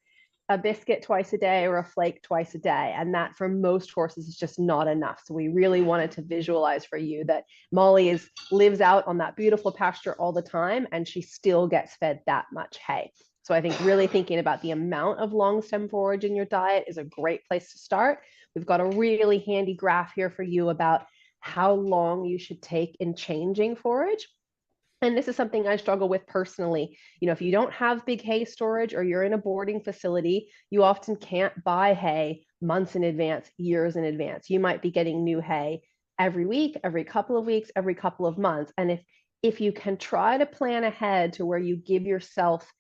a biscuit twice a day or a flake twice a day. And that for most horses is just not enough. So we really wanted to visualize for you that Molly lives out on that beautiful pasture all the time, and she still gets fed that much hay. So I think really thinking about the amount of long stem forage in your diet is a great place to start. We've got a really handy graph here for you about how long you should take in changing forage. And this is something I struggle with personally. If you don't have big hay storage or you're in a boarding facility, you often can't buy hay months in advance, years in advance. You might be getting new hay every week, every couple of weeks, every couple of months. And if you can try to plan ahead to where you give yourself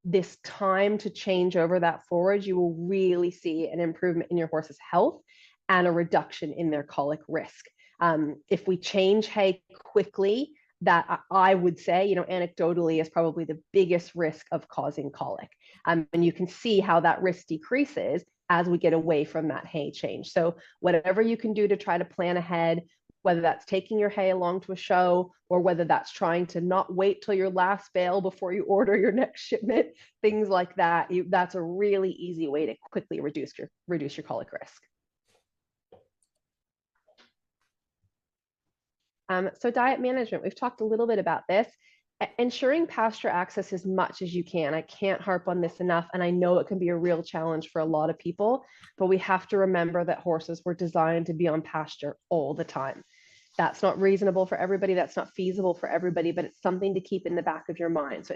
this time to change over that forage, you will really see an improvement in your horse's health and a reduction in their colic risk. If we change hay quickly, that I would say, anecdotally is probably the biggest risk of causing colic. And you can see how that risk decreases as we get away from that hay change. So whatever you can do to try to plan ahead, whether that's taking your hay along to a show or whether that's trying to not wait till your last bale before you order your next shipment, things like that, that's a really easy way to quickly reduce your colic risk. So diet management, we've talked a little bit about this. Ensuring pasture access as much as you can. I can't harp on this enough, and I know it can be a real challenge for a lot of people, but we have to remember that horses were designed to be on pasture all the time. That's not reasonable for everybody. That's not feasible for everybody, but it's something to keep in the back of your mind. So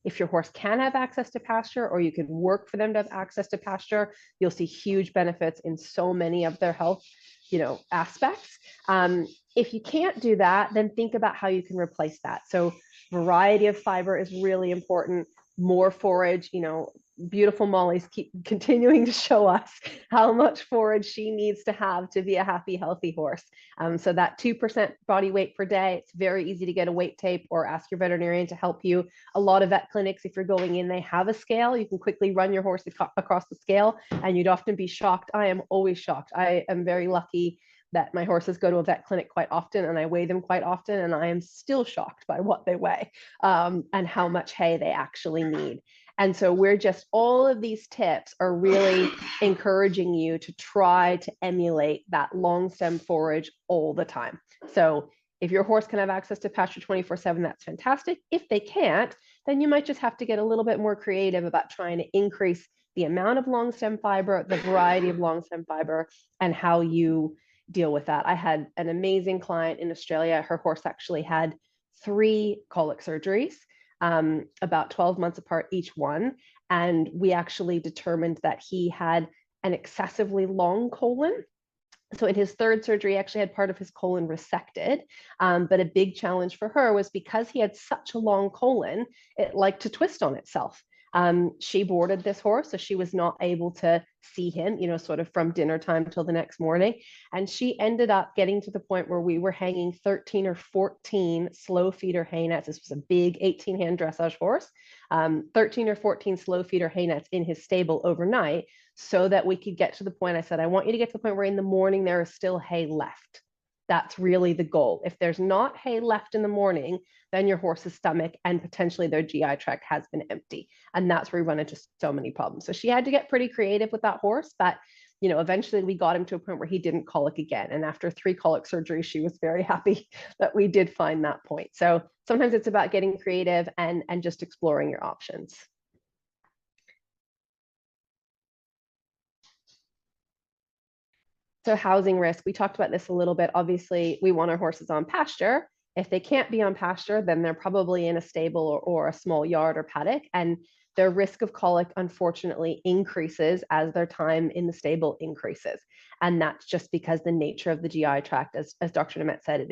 If your horse can have access to pasture, or you can work for them to have access to pasture, you'll see huge benefits in so many of their health, aspects. If you can't do that, then think about how you can replace that. So variety of fiber is really important. More forage, beautiful Molly's keep continuing to show us how much forage she needs to have to be a happy, healthy horse. So that 2% body weight per day, it's very easy to get a weight tape or ask your veterinarian to help you. A lot of vet clinics, if you're going in, they have a scale. You can quickly run your horse across the scale, and you'd often be shocked. I am always shocked. I am very lucky that my horses go to a vet clinic quite often, and I weigh them quite often, and I am still shocked by what they weigh and how much hay they actually need. And so all of these tips are really encouraging you to try to emulate that long stem forage all the time. So if your horse can have access to pasture 24/7, that's fantastic. If they can't, then you might just have to get a little bit more creative about trying to increase the amount of long stem fiber, the variety of long stem fiber, and how you deal with that. I had an amazing client in Australia. Her horse actually had 3 colic surgeries, about 12 months apart each one. And we actually determined that he had an excessively long colon. So in his 3rd surgery, he actually had part of his colon resected. But a big challenge for her was because he had such a long colon, it liked to twist on itself. She boarded this horse, so she was not able to see him, sort of from dinner time till the next morning. And she ended up getting to the point where we were hanging 13 or 14 slow feeder hay nets. This was a big 18-hand dressage horse, 13 or 14 slow feeder hay nets in his stable overnight, so that we could get to the point. I said, I want you to get to the point where in the morning there is still hay left. That's really the goal. If there's not hay left in the morning, then your horse's stomach and potentially their GI tract has been empty. And that's where we run into so many problems. So she had to get pretty creative with that horse, but eventually we got him to a point where he didn't colic again. And after 3 colic surgeries, she was very happy that we did find that point. So sometimes it's about getting creative and just exploring your options. So housing risk, we talked about this a little bit. Obviously, we want our horses on pasture. If they can't be on pasture, then they're probably in a stable or a small yard or paddock. And their risk of colic, unfortunately, increases as their time in the stable increases. And that's just because the nature of the GI tract, as Dr. Nimet said,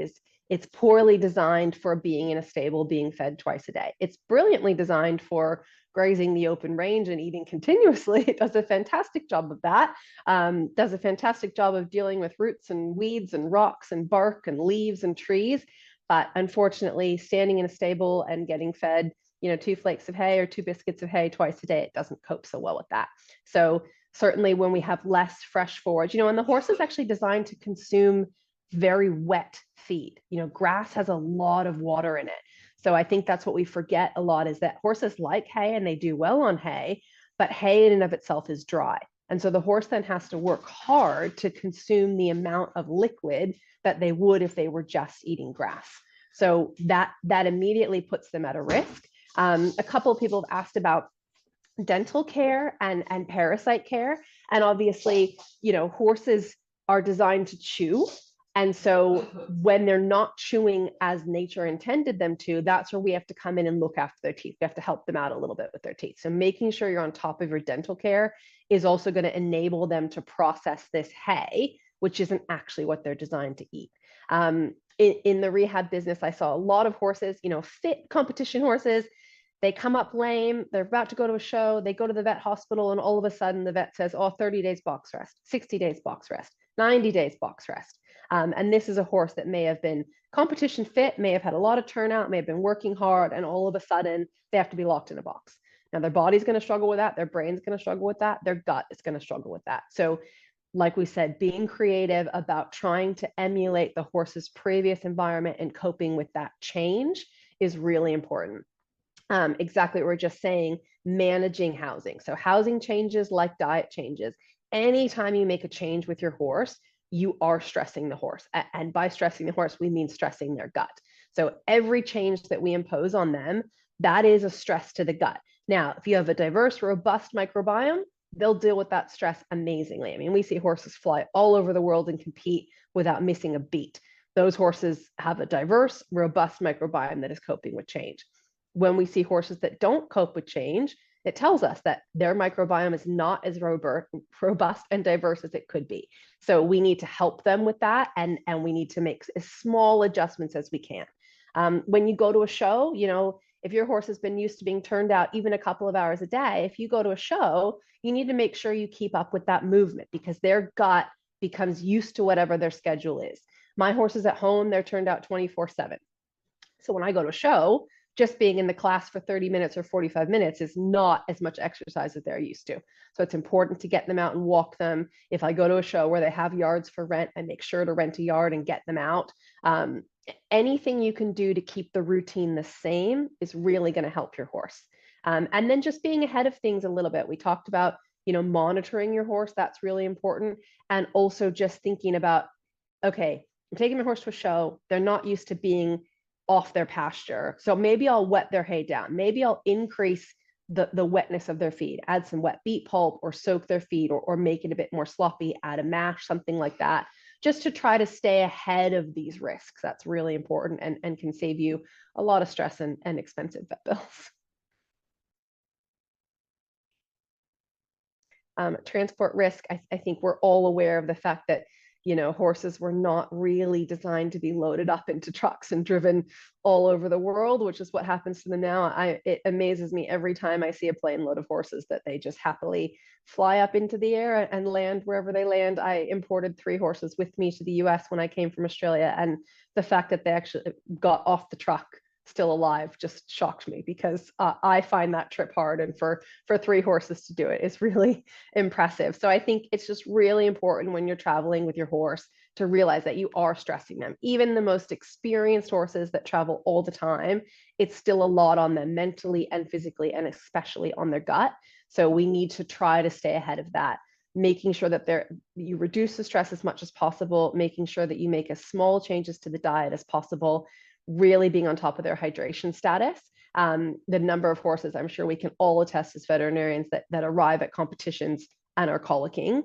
it's poorly designed for being in a stable, being fed twice a day. It's brilliantly designed for grazing the open range and eating continuously. It does a fantastic job of that. Does a fantastic job of dealing with roots and weeds and rocks and bark and leaves and trees. But unfortunately, standing in a stable and getting fed, 2 flakes of hay or 2 biscuits of hay twice a day, it doesn't cope so well with that. So certainly when we have less fresh forage, and the horse is actually designed to consume very wet feed. Grass has a lot of water in it. So I think that's what we forget a lot, is that horses like hay and they do well on hay, but hay in and of itself is dry. And so the horse then has to work hard to consume the amount of liquid that they would if they were just eating grass. So that immediately puts them at a risk. A couple of people have asked about dental care and parasite care. And obviously, horses are designed to chew. And so when they're not chewing as nature intended them to, that's where we have to come in and look after their teeth. We have to help them out a little bit with their teeth. So making sure you're on top of your dental care is also going to enable them to process this hay, which isn't actually what they're designed to eat. In the rehab business, I saw a lot of horses, fit competition horses. They come up lame, they're about to go to a show, they go to the vet hospital, and all of a sudden the vet says, 30 days box rest, 60 days box rest, 90 days box rest. And this is a horse that may have been competition fit, may have had a lot of turnout, may have been working hard, and all of a sudden they have to be locked in a box. Now their body's going to struggle with that, their brain's going to struggle with that, their gut is going to struggle with that. So like we said, being creative about trying to emulate the horse's previous environment and coping with that change is really important. Exactly what we're just saying, managing housing. So housing changes like diet changes. Anytime you make a change with your horse, you are stressing the horse. And by stressing the horse, we mean stressing their gut. So every change that we impose on them, that is a stress to the gut. Now, if you have a diverse, robust microbiome, they'll deal with that stress amazingly. I mean, we see horses fly all over the world and compete without missing a beat. Those horses have a diverse, robust microbiome that is coping with change. when we see horses that don't cope with change, it tells us that their microbiome is not as robust and diverse as it could be. So we need to help them with that, and we need to make as small adjustments as we can. When you go to a show, you know, if your horse has been used to being turned out even a couple of hours a day, if you go to a show, you need to make sure you keep up with that movement, because their gut becomes used to whatever their schedule is. My horses at home, they're turned out 24/7. So when I go to a show, just being in the class for 30 minutes or 45 minutes is not as much exercise as they're used to. So it's important to get them out and walk them. If I go to a show where they have yards for rent, I make sure to rent a yard and get them out. Anything you can do to keep the routine the same is really going to help your horse. And then just being ahead of things a little bit. We talked about, you know, monitoring your horse. That's really important. And also just thinking about, okay, I'm taking my horse to a show. They're not used to being off their pasture. So maybe I'll wet their hay down. Maybe I'll increase the wetness of their feed, add some wet beet pulp, or soak their feed, or make it a bit more sloppy, add a mash, something like that, just to try to stay ahead of these risks. That's really important, and can save you a lot of stress and expensive vet bills. Transport risk, I think we're all aware of the fact that, you know, horses were not really designed to be loaded up into trucks and driven all over the world, which is what happens to them now. It amazes me every time I see a plane load of horses that they just happily fly up into the air and land wherever they land. I imported 3 horses with me to the US when I came from Australia, and the fact that they actually got off the truck still alive just shocked me, because I find that trip hard, and for 3 horses to do it is really impressive. So I think it's just really important when you're traveling with your horse to realize that you are stressing them. Even the most experienced horses that travel all the time, it's still a lot on them mentally and physically, and especially on their gut. So we need to try to stay ahead of that, making sure that you reduce the stress as much as possible, making sure that you make as small changes to the diet as possible, really being on top of their hydration status. The number of horses, I'm sure we can all attest as veterinarians, that arrive at competitions and are colicking,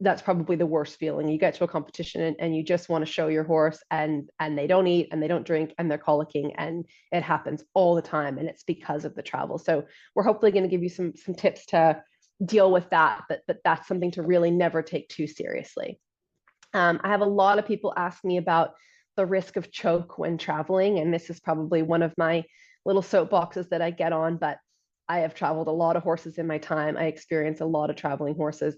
that's probably the worst feeling. You get to a competition and you just want to show your horse, and they don't eat and they don't drink and they're colicking, and it happens all the time, and it's because of the travel. So we're hopefully going to give you some tips to deal with that, but that's something to really never take too seriously. I have a lot of people ask me about the risk of choke when traveling, and this is probably one of my little soapboxes that I get on, but I have traveled a lot of horses in my time. I experience a lot of traveling horses.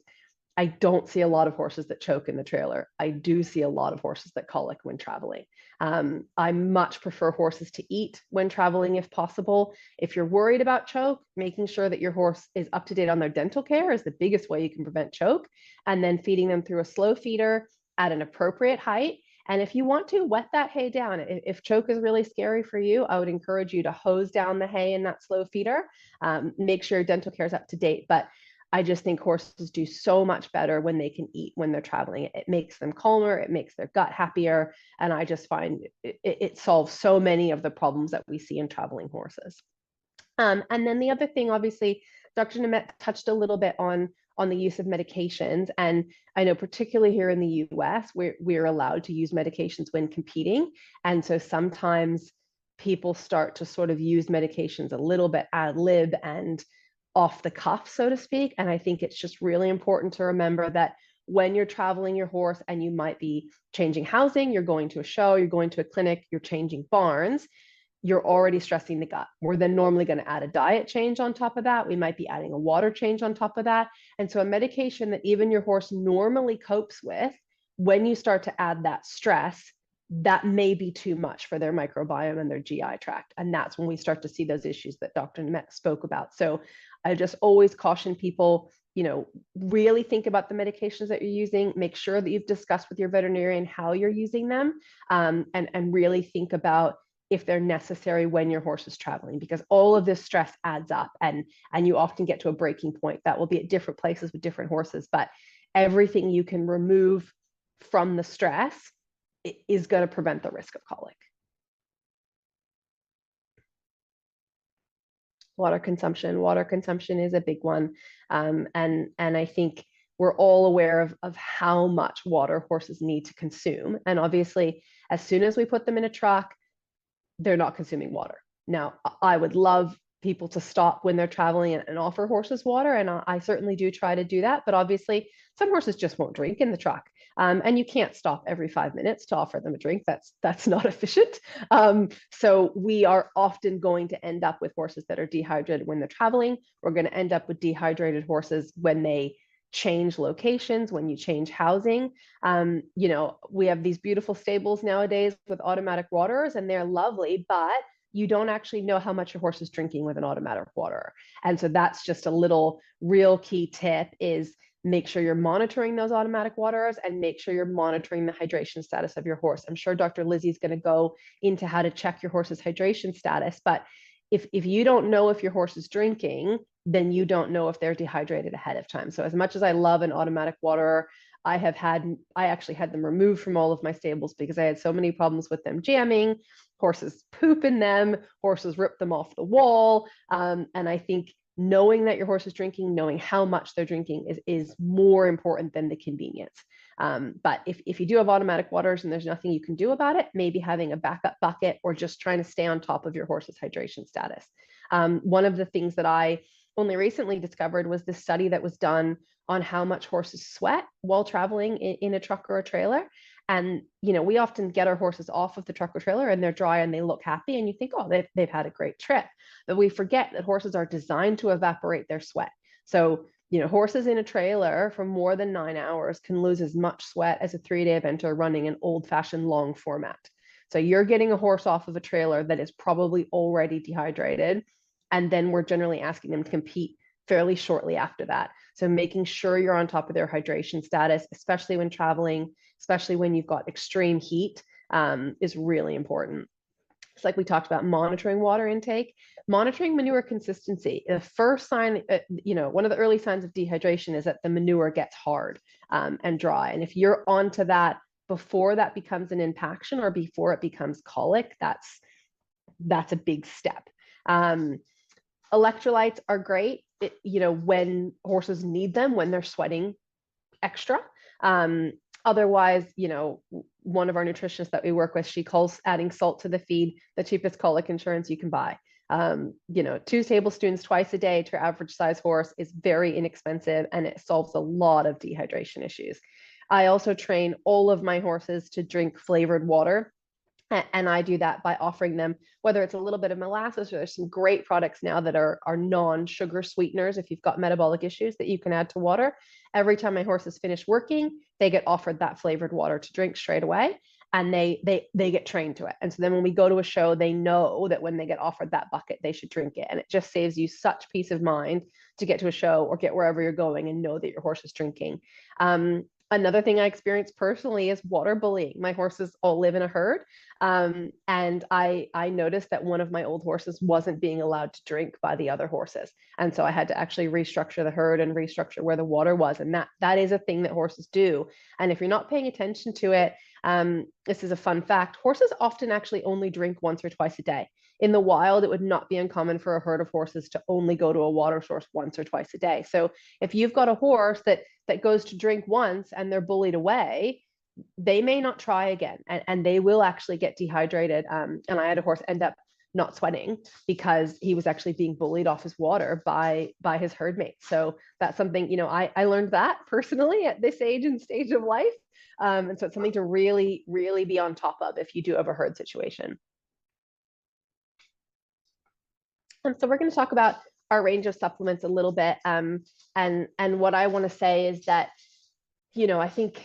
I don't see a lot of horses that choke in the trailer. I do see a lot of horses that colic when traveling. I much prefer horses to eat when traveling if possible. If you're worried about choke, making sure that your horse is up to date on their dental care is the biggest way you can prevent choke, and then feeding them through a slow feeder at an appropriate height. And if you want to, wet that hay down. If choke is really scary for you, I would encourage you to hose down the hay in that slow feeder. Make sure your dental care is up to date. But I just think horses do so much better when they can eat when they're traveling. It makes them calmer, it makes their gut happier. And I just find it solves so many of the problems that we see in traveling horses. And then the other thing, obviously, Dr. Nimet touched a little bit on the use of medications. And I know particularly here in the US, we're allowed to use medications when competing. And so sometimes people start to sort of use medications a little bit ad lib and off the cuff, so to speak. And I think it's just really important to remember that when you're traveling your horse and you might be changing housing, you're going to a show, you're going to a clinic, you're changing barns, you're already stressing the gut. We're then normally going to add a diet change on top of that. We might be adding a water change on top of that. And so a medication that even your horse normally copes with, when you start to add that stress, that may be too much for their microbiome and their GI tract. And that's when we start to see those issues that Dr. Nimet spoke about. So I just always caution people, you know, really think about the medications that you're using, make sure that you've discussed with your veterinarian how you're using them, and really think about if they're necessary when your horse is traveling, because all of this stress adds up, and you often get to a breaking point that will be at different places with different horses, but everything you can remove from the stress is going to prevent the risk of colic. Water consumption is a big one. And I think we're all aware of how much water horses need to consume. And obviously, as soon as we put them in a truck, they're not consuming water. Now, I would love people to stop when they're traveling and offer horses water, and I certainly do try to do that. But obviously, some horses just won't drink in the truck, and you can't stop every 5 minutes to offer them a drink. That's not efficient. So we are often going to end up with horses that are dehydrated when they're traveling. We're going to end up with dehydrated horses when they change locations, when you change housing. You know, we have these beautiful stables nowadays with automatic waterers, and they're lovely, but you don't actually know how much your horse is drinking with an automatic waterer. And so that's just a little real key tip, is make sure you're monitoring those automatic waterers and make sure you're monitoring the hydration status of your horse. I'm sure Dr. Lizzie is going to go into how to check your horse's hydration status, but if you don't know if your horse is drinking, then you don't know if they're dehydrated ahead of time. So as much as I love an automatic waterer, I actually had them removed from all of my stables because I had so many problems with them jamming. Horses poop in them, horses rip them off the wall. And I think knowing that your horse is drinking, knowing how much they're drinking is more important than the convenience. But if you do have automatic waters and there's nothing you can do about it, maybe having a backup bucket or just trying to stay on top of your horse's hydration status. One of the things that I only recently discovered was this study that was done on how much horses sweat while traveling in a truck or a trailer. And, you know, we often get our horses off of the truck or trailer and they're dry and they look happy and you think, oh, they've had a great trip. But we forget that horses are designed to evaporate their sweat. So, you know, horses in a trailer for more than 9 hours can lose as much sweat as a 3-day eventer running an old-fashioned long format. So you're getting a horse off of a trailer that is probably already dehydrated. And then we're generally asking them to compete fairly shortly after that. So making sure you're on top of their hydration status, especially when traveling, especially when you've got extreme heat, is really important. It's like we talked about monitoring water intake, monitoring manure consistency. The first sign, you know, one of the early signs of dehydration is that the manure gets hard and dry. And if you're onto that before that becomes an impaction or before it becomes colic, that's a big step. Electrolytes are great, you know, when horses need them, when they're sweating extra. Otherwise, you know, one of our nutritionists that we work with, she calls adding salt to the feed the cheapest colic insurance you can buy. You know, 2 tablespoons twice a day to your average size horse is very inexpensive and it solves a lot of dehydration issues. I also train all of my horses to drink flavored water. And I do that by offering them, whether it's a little bit of molasses, or there's some great products now that are non-sugar sweeteners if you've got metabolic issues that you can add to water. Every time my horses finish working, they get offered that flavored water to drink straight away, and they get trained to it. And so then when we go to a show, they know that when they get offered that bucket, they should drink it. And it just saves you such peace of mind to get to a show or get wherever you're going and know that your horse is drinking. Another thing I experienced personally is water bullying. My horses all live in a herd. And I noticed that one of my old horses wasn't being allowed to drink by the other horses. And so I had to actually restructure the herd and restructure where the water was. And that is a thing that horses do. And if you're not paying attention to it, this is a fun fact. Horses often actually only drink once or twice a day. In the wild, it would not be uncommon for a herd of horses to only go to a water source once or twice a day. So if you've got a horse that goes to drink once and they're bullied away, they may not try again, and they will actually get dehydrated. And I had a horse end up not sweating because he was actually being bullied off his water by his herd mate. So that's something, you know, I learned that personally at this age and stage of life. And so it's something to really, really be on top of if you do have a herd situation. And so we're going to talk about our range of supplements a little bit. And what I want to say is that, you know, I think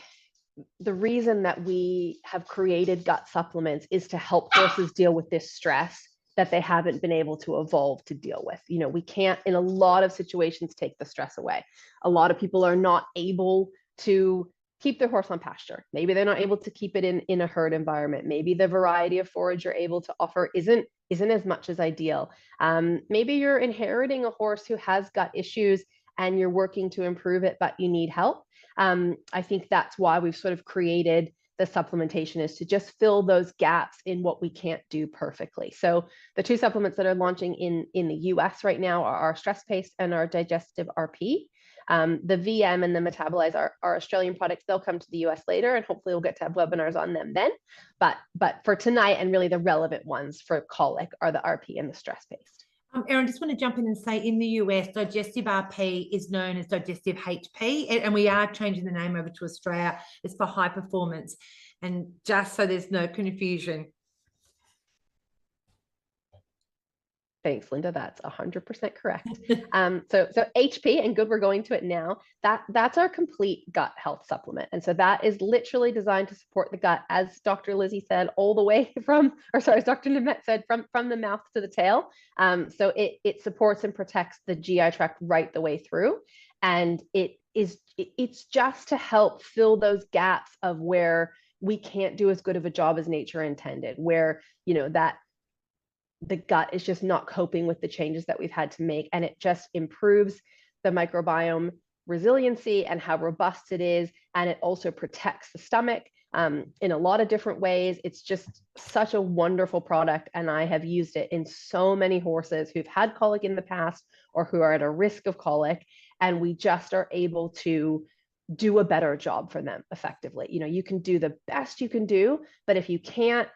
the reason that we have created gut supplements is to help horses deal with this stress that they haven't been able to evolve to deal with. You know, we can't, in a lot of situations, take the stress away. A lot of people are not able to keep their horse on pasture. Maybe they're not able to keep it in a herd environment. Maybe the variety of forage you're able to offer isn't as much as ideal. Maybe you're inheriting a horse who has gut issues and you're working to improve it, but you need help. I think that's why we've sort of created the supplementation, is to just fill those gaps in what we can't do perfectly. So the 2 supplements that are launching in the US right now are our stress paste and our digestive RP. The VM and the Metabolize are Australian products. They'll come to the US later, and hopefully we'll get to have webinars on them then. But for tonight, and really the relevant ones for colic, are the RP and the stress-based. Erin, just want to jump in and say, in the US, digestive RP is known as digestive HP, and we are changing the name over to Australia. It's for high performance, and just so there's no confusion. Thanks, Linda. That's 100% correct. So HP, and good, we're going to it now. That's our complete gut health supplement. And so that is literally designed to support the gut, as Dr. Lizzie said, all the way from, or sorry, as Dr. Nimet said, from the mouth to the tail. So it supports and protects the GI tract right the way through. And it's just to help fill those gaps of where we can't do as good of a job as nature intended, where, you know, that the gut is just not coping with the changes that we've had to make. And it just improves the microbiome resiliency and how robust it is. And it also protects the stomach in a lot of different ways. It's just such a wonderful product. And I have used it in so many horses who've had colic in the past or who are at a risk of colic. And we just are able to do a better job for them effectively. You know, you can do the best you can do, but if you can't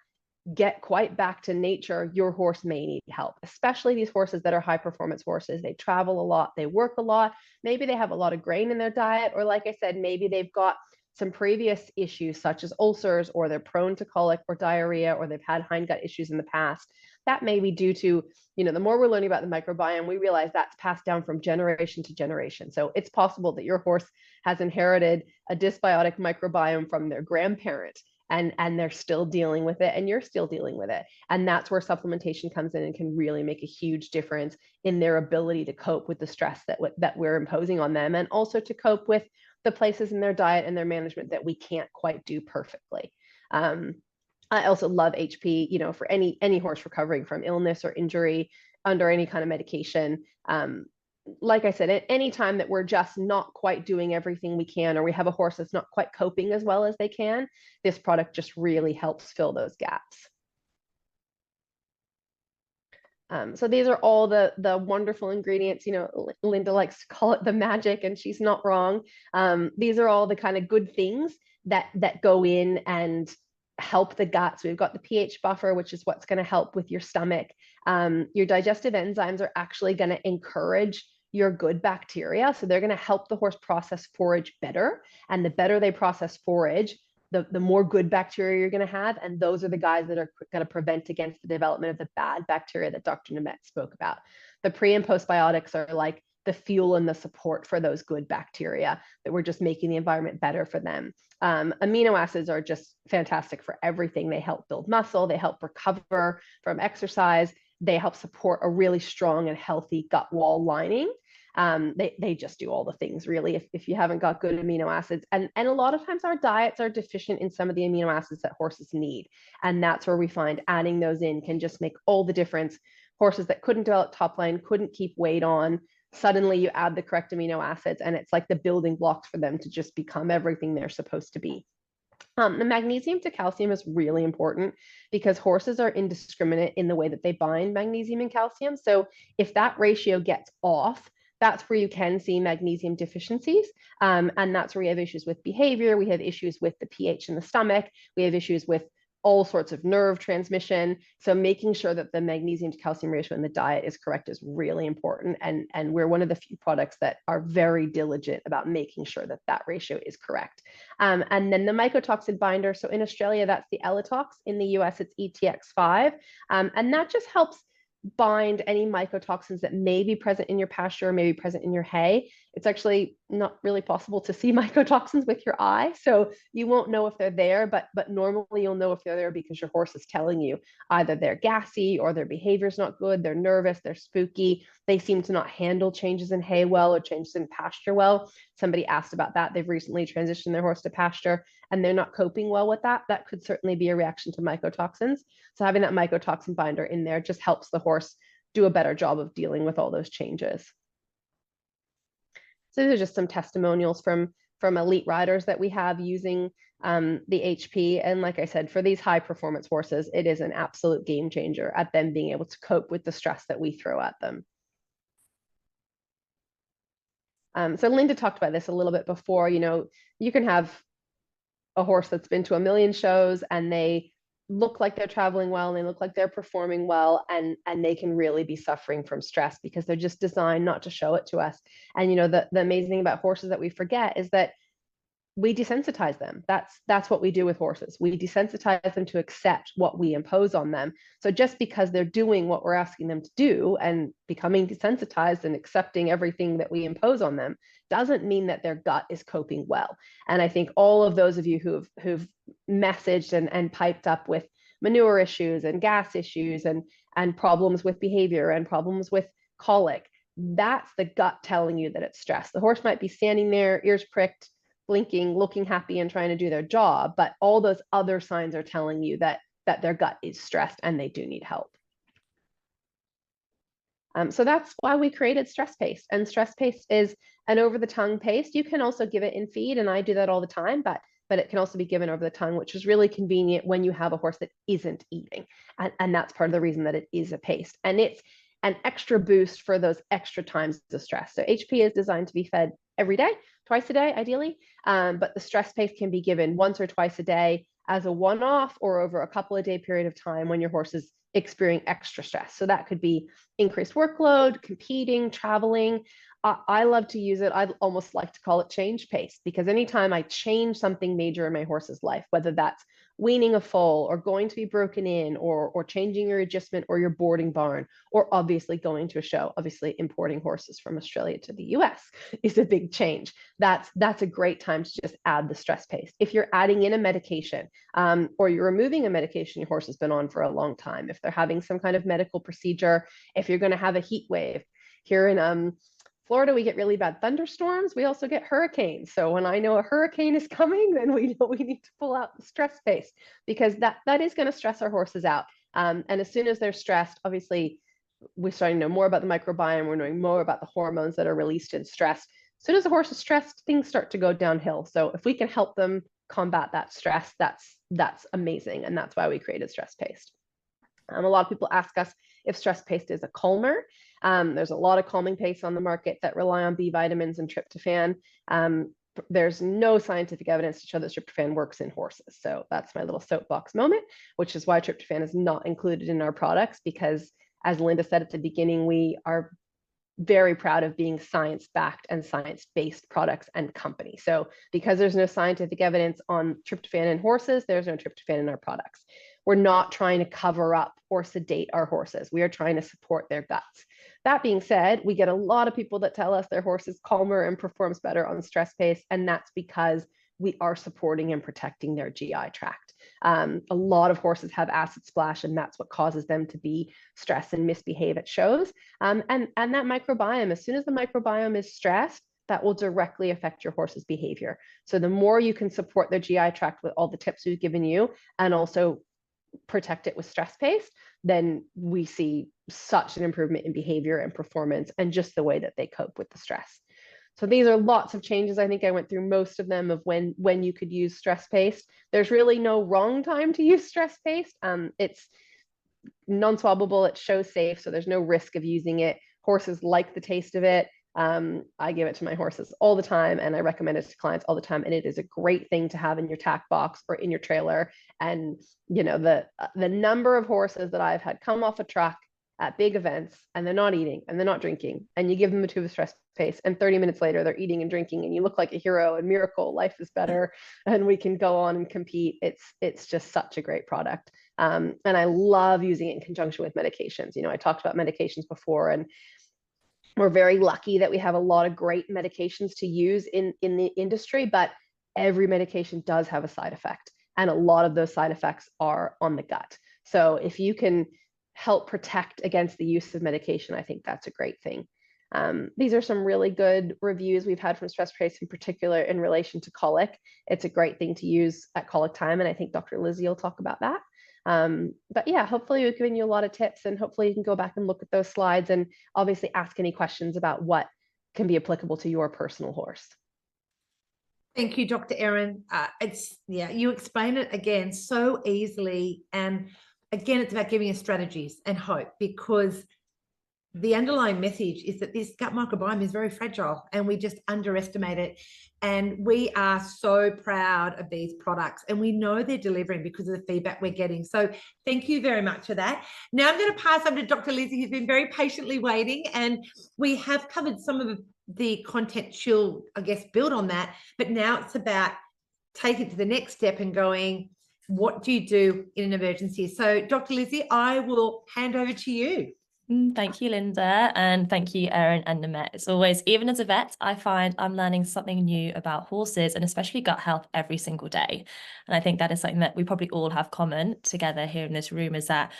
get quite back to nature, your horse may need help, especially these horses that are high performance horses. They travel a lot, they work a lot, maybe they have a lot of grain in their diet, or like I said, maybe they've got some previous issues such as ulcers, or they're prone to colic or diarrhea, or they've had hindgut issues in the past. That may be due to, you know, the more we're learning about the microbiome, we realize that's passed down from generation to generation. So it's possible that your horse has inherited a dysbiotic microbiome from their grandparent, and they're still dealing with it, and you're still dealing with it. And that's where supplementation comes in and can really make a huge difference in their ability to cope with the stress that we're imposing on them, and also to cope with the places in their diet and their management that we can't quite do perfectly. I also love HP, you know, for any horse recovering from illness or injury under any kind of medication. Like I said, at any time that we're just not quite doing everything we can, or we have a horse that's not quite coping as well as they can, this product just really helps fill those gaps. So these are all the wonderful ingredients. You know, Linda likes to call it the magic, and she's not wrong. These are all the kind of good things that go in and help the gut. So we've got the pH buffer, which is what's going to help with your stomach. Your digestive enzymes are actually going to encourage your good bacteria. So they're going to help the horse process forage better. And the better they process forage, the more good bacteria you're going to have. And those are the guys that are going to prevent against the development of the bad bacteria that Dr. Nimet spoke about. The pre and postbiotics are like the fuel and the support for those good bacteria, that we're just making the environment better for them. Amino acids are just fantastic for everything. They help build muscle, they help recover from exercise, they help support a really strong and healthy gut wall lining. They just do all the things really if you haven't got good amino acids. And a lot of times our diets are deficient in some of the amino acids that horses need. And that's where we find adding those in can just make all the difference. Horses that couldn't develop top line, couldn't keep weight on, suddenly you add the correct amino acids, and it's like the building blocks for them to just become everything they're supposed to be. The magnesium to calcium is really important because horses are indiscriminate in the way that they bind magnesium and calcium. So if that ratio gets off, that's where you can see magnesium deficiencies. And that's where we have issues with behavior. We have issues with the pH in the stomach. We have issues with all sorts of nerve transmission. So making sure that the magnesium to calcium ratio in the diet is correct is really important. And we're one of the few products that are very diligent about making sure that that ratio is correct. And then the mycotoxin binder. So in Australia, that's the Elitox. In the US, it's ETX5. And that just helps bind any mycotoxins that may be present in your pasture or may be present in your hay. It's actually not really possible to see mycotoxins with your eye, so you won't know if they're there, but normally you'll know if they're there because your horse is telling you either they're gassy or their behavior is not good, they're nervous, they're spooky, they seem to not handle changes in hay well or changes in pasture well. Somebody asked about that. They've recently transitioned their horse to pasture and they're not coping well with that. That could certainly be a reaction to mycotoxins. So having that mycotoxin binder in there just helps the horse do a better job of dealing with all those changes. So these are just some testimonials from elite riders that we have using the HP. And like I said, for these high performance horses, it is an absolute game changer at them being able to cope with the stress that we throw at them. So Linda talked about this a little bit before. You know, you can have a horse that's been to a million shows and they look like they're traveling well and they look like they're performing well, and they can really be suffering from stress because they're just designed not to show it to us. And you know, the amazing thing about horses that we forget is that we desensitize them. That's what we do with horses. We desensitize them to accept what we impose on them. So just because they're doing what we're asking them to do and becoming desensitized and accepting everything that we impose on them doesn't mean that their gut is coping well. And I think all of those of you who've messaged and piped up with manure issues and gas issues and problems with behavior and problems with colic, that's the gut telling you that it's stress. The horse might be standing there, ears pricked, blinking, looking happy and trying to do their job, but all those other signs are telling you that their gut is stressed and they do need help. So that's why we created Stress Paste. And Stress Paste is an over-the-tongue paste. You can also give it in feed, and I do that all the time, but it can also be given over the tongue, which is really convenient when you have a horse that isn't eating. And that's part of the reason that it is a paste. And it's an extra boost for those extra times of stress. So HP is designed to be fed every day, twice a day, ideally. But the Stress Paste can be given once or twice a day as a one-off or over a couple of day period of time when your horse is experiencing extra stress. So that could be increased workload, competing, traveling. I love to use it. I almost like to call it change pace, because anytime I change something major in my horse's life, whether that's weaning a foal or going to be broken in or changing your agistment or your boarding barn, or obviously going to a show, obviously importing horses from Australia to the US is a big change. That's a great time to just add the Stress Paste. If you're adding in a medication or you're removing a medication your horse has been on for a long time, if they're having some kind of medical procedure, if you're going to have a heat wave. Here in Florida, we get really bad thunderstorms. We also get hurricanes. So when I know a hurricane is coming, then we know we need to pull out the Stress Paste, because that is going to stress our horses out. And as soon as they're stressed, obviously, we're starting to know more about the microbiome. We're knowing more about the hormones that are released in stress. As soon as the horse is stressed, things start to go downhill. So if we can help them combat that stress, that's amazing. And that's why we created Stress Paste. A lot of people ask us if Stress Paste is a calmer. There's a lot of calming pastes on the market that rely on B vitamins and tryptophan. There's no scientific evidence to show that tryptophan works in horses. So that's my little soapbox moment, which is why tryptophan is not included in our products, because as Linda said at the beginning, we are very proud of being science-backed and science-based products and company. So because there's no scientific evidence on tryptophan in horses, there's no tryptophan in our products. We're not trying to cover up or sedate our horses. We are trying to support their guts. That being said, we get a lot of people that tell us their horse is calmer and performs better on Stress Paste, and that's because we are supporting and protecting their GI tract. A lot of horses have acid splash, and that's what causes them to be stressed and misbehave at shows. And that microbiome, as soon as the microbiome is stressed, that will directly affect your horse's behavior. So the more you can support their GI tract with all the tips we've given you, and also protect it with Stress Paste, then we see such an improvement in behavior and performance and just the way that they cope with the stress. So these are lots of changes. I think I went through most of them of when you could use Stress Paste. There's really no wrong time to use Stress Paste. It's non-swabbable, it's show safe, so there's no risk of using it. Horses like the taste of it. I give it to my horses all the time, and I recommend it to clients all the time. And it is a great thing to have in your tack box or in your trailer. And you know, the number of horses that I've had come off a truck at big events and they're not eating and they're not drinking, and you give them a tube of Stress Paste, and 30 minutes later they're eating and drinking, and you look like a hero and miracle, life is better, and we can go on and compete. It's just such a great product. And I love using it in conjunction with medications. You know, I talked about medications before, and we're very lucky that we have a lot of great medications to use in the industry, but every medication does have a side effect. And a lot of those side effects are on the gut. So if you can help protect against the use of medication, I think that's a great thing. These are some really good reviews we've had from Stress Paste in particular in relation to colic. It's a great thing to use at colic time, and I think Dr. Lizzie will talk about that. But yeah, hopefully we've given you a lot of tips, and hopefully you can go back and look at those slides and obviously ask any questions about what can be applicable to your personal horse. Thank you, Dr. Erin. You explain it again so easily. And again, it's about giving us strategies and hope, because the underlying message is that this gut microbiome is very fragile and we just underestimate it. And we are so proud of these products and we know they're delivering because of the feedback we're getting. So thank you very much for that. Now I'm going to pass over to Dr. Lizzie, who's been very patiently waiting, and we have covered some of the content. She'll, I guess, build on that, but now it's about taking it to the next step and going, what do you do in an emergency? So Dr. Lizzie, I will hand over to you. Thank you, Linda, and thank you, Erin and Nimet. It's always, even as a vet, I find I'm learning something new about horses and especially gut health every single day. And I think that is something that we probably all have common together here in this room, is that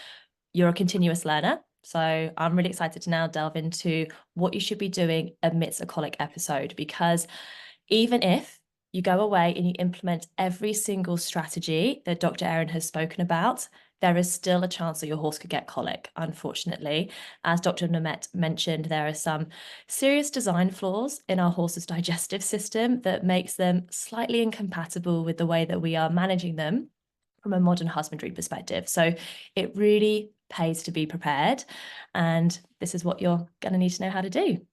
you're a continuous learner. So I'm really excited to now delve into what you should be doing amidst a colic episode, because even if you go away and you implement every single strategy that Dr. Erin has spoken about, there is still a chance that your horse could get colic, unfortunately. As Dr. Nimet mentioned, there are some serious design flaws in our horse's digestive system that makes them slightly incompatible with the way that we are managing them from a modern husbandry perspective. So it really pays to be prepared. And this is what you're going to need to know how to do.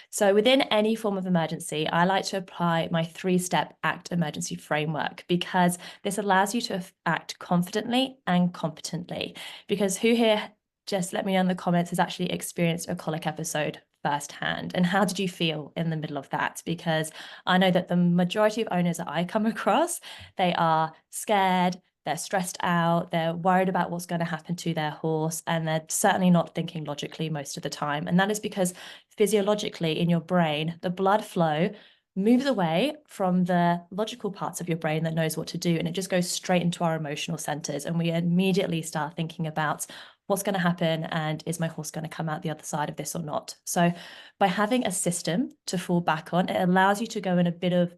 So within any form of emergency, I like to apply my 3-step ACT emergency framework, because this allows you to act confidently and competently. Because who here, just let me know in the comments, has actually experienced a colic episode firsthand? And how did you feel in the middle of that? Because I know that the majority of owners that I come across, they are scared, they're stressed out, they're worried about what's going to happen to their horse, and they're certainly not thinking logically most of the time. And that is because physiologically in your brain, the blood flow moves away from the logical parts of your brain that knows what to do, and it just goes straight into our emotional centers. And we immediately start thinking about what's going to happen and is my horse going to come out the other side of this or not? So by having a system to fall back on, it allows you to go in a bit of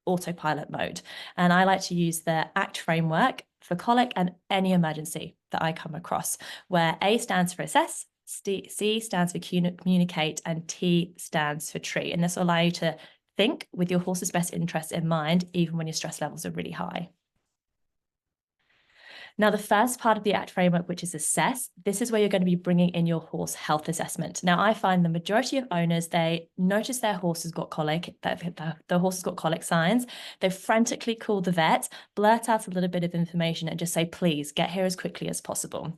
autopilot mode. And I like to use the ACT framework for colic and any emergency that I come across, where A stands for assess, C stands for communicate, and T stands for treat. And this will allow you to think with your horse's best interests in mind, even when your stress levels are really high. Now, the first part of the ACT framework, which is assess, this is where you're going to be bringing in your horse health assessment. Now, I find the majority of owners, they notice their horse has got colic, that the horse has got colic signs. They frantically call the vet, blurt out a little bit of information and just say, please get here as quickly as possible.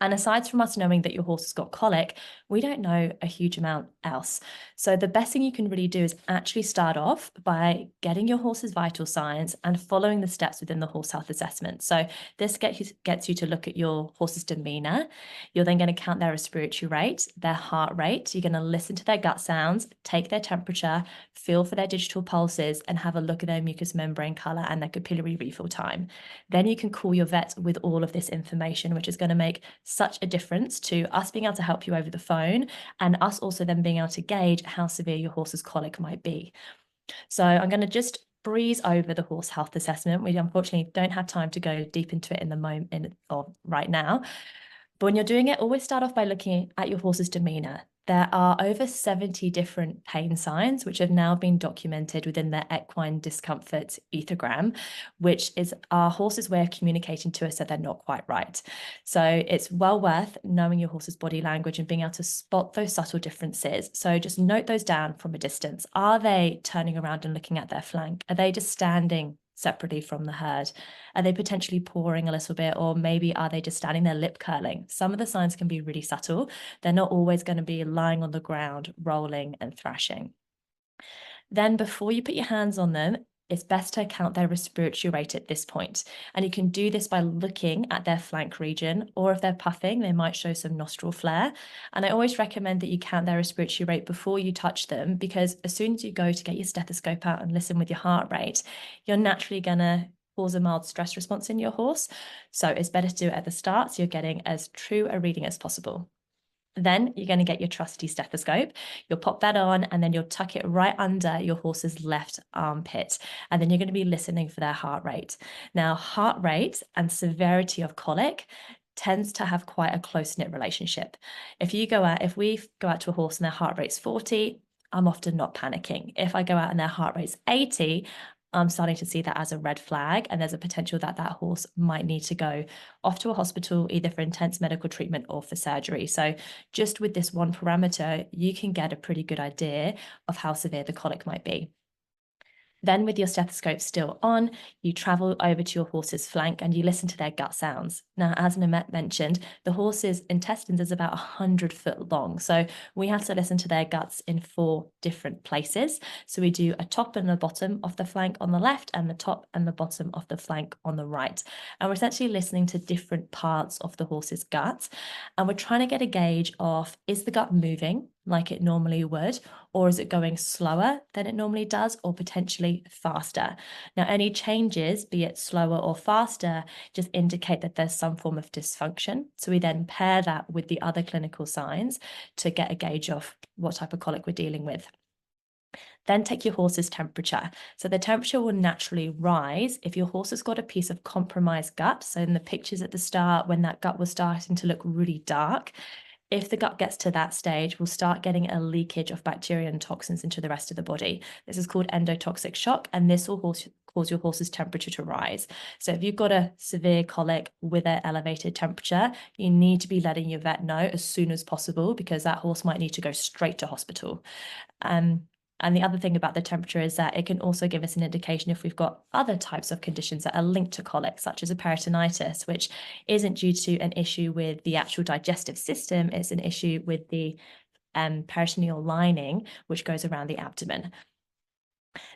And aside from us knowing that your horse has got colic, we don't know a huge amount else. So the best thing you can really do is actually start off by getting your horse's vital signs and following the steps within the horse health assessment. So this gets you to look at your horse's demeanor. You're then going to count their respiratory rate, their heart rate. You're going to listen to their gut sounds, take their temperature, feel for their digital pulses, and have a look at their mucous membrane color and their capillary refill time. Then you can call your vet with all of this information, which is going to make such a difference to us being able to help you over the phone, and us also then being able to gauge how severe your horse's colic might be. So I'm going to just breeze over the horse health assessment. We unfortunately don't have time to go deep into it in the moment or right now. But when you're doing it, always start off by looking at your horse's demeanor. There are over 70 different pain signs which have now been documented within the equine discomfort ethogram, which is our horse's way of communicating to us that they're not quite right. So it's well worth knowing your horse's body language and being able to spot those subtle differences. So just note those down from a distance. Are they turning around and looking at their flank? Are they just standing separately from the herd? Are they potentially pawing a little bit, or maybe are they just standing there lip curling? Some of the signs can be really subtle. They're not always going to be lying on the ground, rolling and thrashing. Then before you put your hands on them, it's best to count their respiratory rate at this point. And you can do this by looking at their flank region, or if they're puffing, they might show some nostril flare. And I always recommend that you count their respiratory rate before you touch them, because as soon as you go to get your stethoscope out and listen with your heart rate, you're naturally going to cause a mild stress response in your horse. So it's better to do it at the start, so you're getting as true a reading as possible. Then you're going to get your trusty stethoscope. You'll pop that on, and then you'll tuck it right under your horse's left armpit. And then you're going to be listening for their heart rate. Now, heart rate and severity of colic tends to have quite a close-knit relationship. If we go out to a horse and their heart rate's 40, I'm often not panicking. If I go out and their heart rate's 80, I'm starting to see that as a red flag, and there's a potential that that horse might need to go off to a hospital, either for intense medical treatment or for surgery. So just with this one parameter, you can get a pretty good idea of how severe the colic might be. Then with your stethoscope still on, you travel over to your horse's flank and you listen to their gut sounds. Now, as Nimet mentioned, the horse's intestines is about 100 foot long. So we have to listen to their guts in 4 different places. So we do a top and a bottom of the flank on the left and the top and the bottom of the flank on the right. And we're essentially listening to different parts of the horse's gut. And we're trying to get a gauge of, is the gut moving like it normally would, or is it going slower than it normally does, or potentially faster? Now, any changes, be it slower or faster, just indicate that there's some form of dysfunction. So we then pair that with the other clinical signs to get a gauge of what type of colic we're dealing with. Then take your horse's temperature. So the temperature will naturally rise if your horse has got a piece of compromised gut. So in the pictures at the start, when that gut was starting to look really dark, if the gut gets to that stage, we'll start getting a leakage of bacteria and toxins into the rest of the body. This is called endotoxic shock, and this will cause your horse's temperature to rise. So if you've got a severe colic with an elevated temperature, you need to be letting your vet know as soon as possible, because that horse might need to go straight to hospital. And the other thing about the temperature is that it can also give us an indication if we've got other types of conditions that are linked to colic, such as a peritonitis, which isn't due to an issue with the actual digestive system. It's an issue with the peritoneal lining, which goes around the abdomen.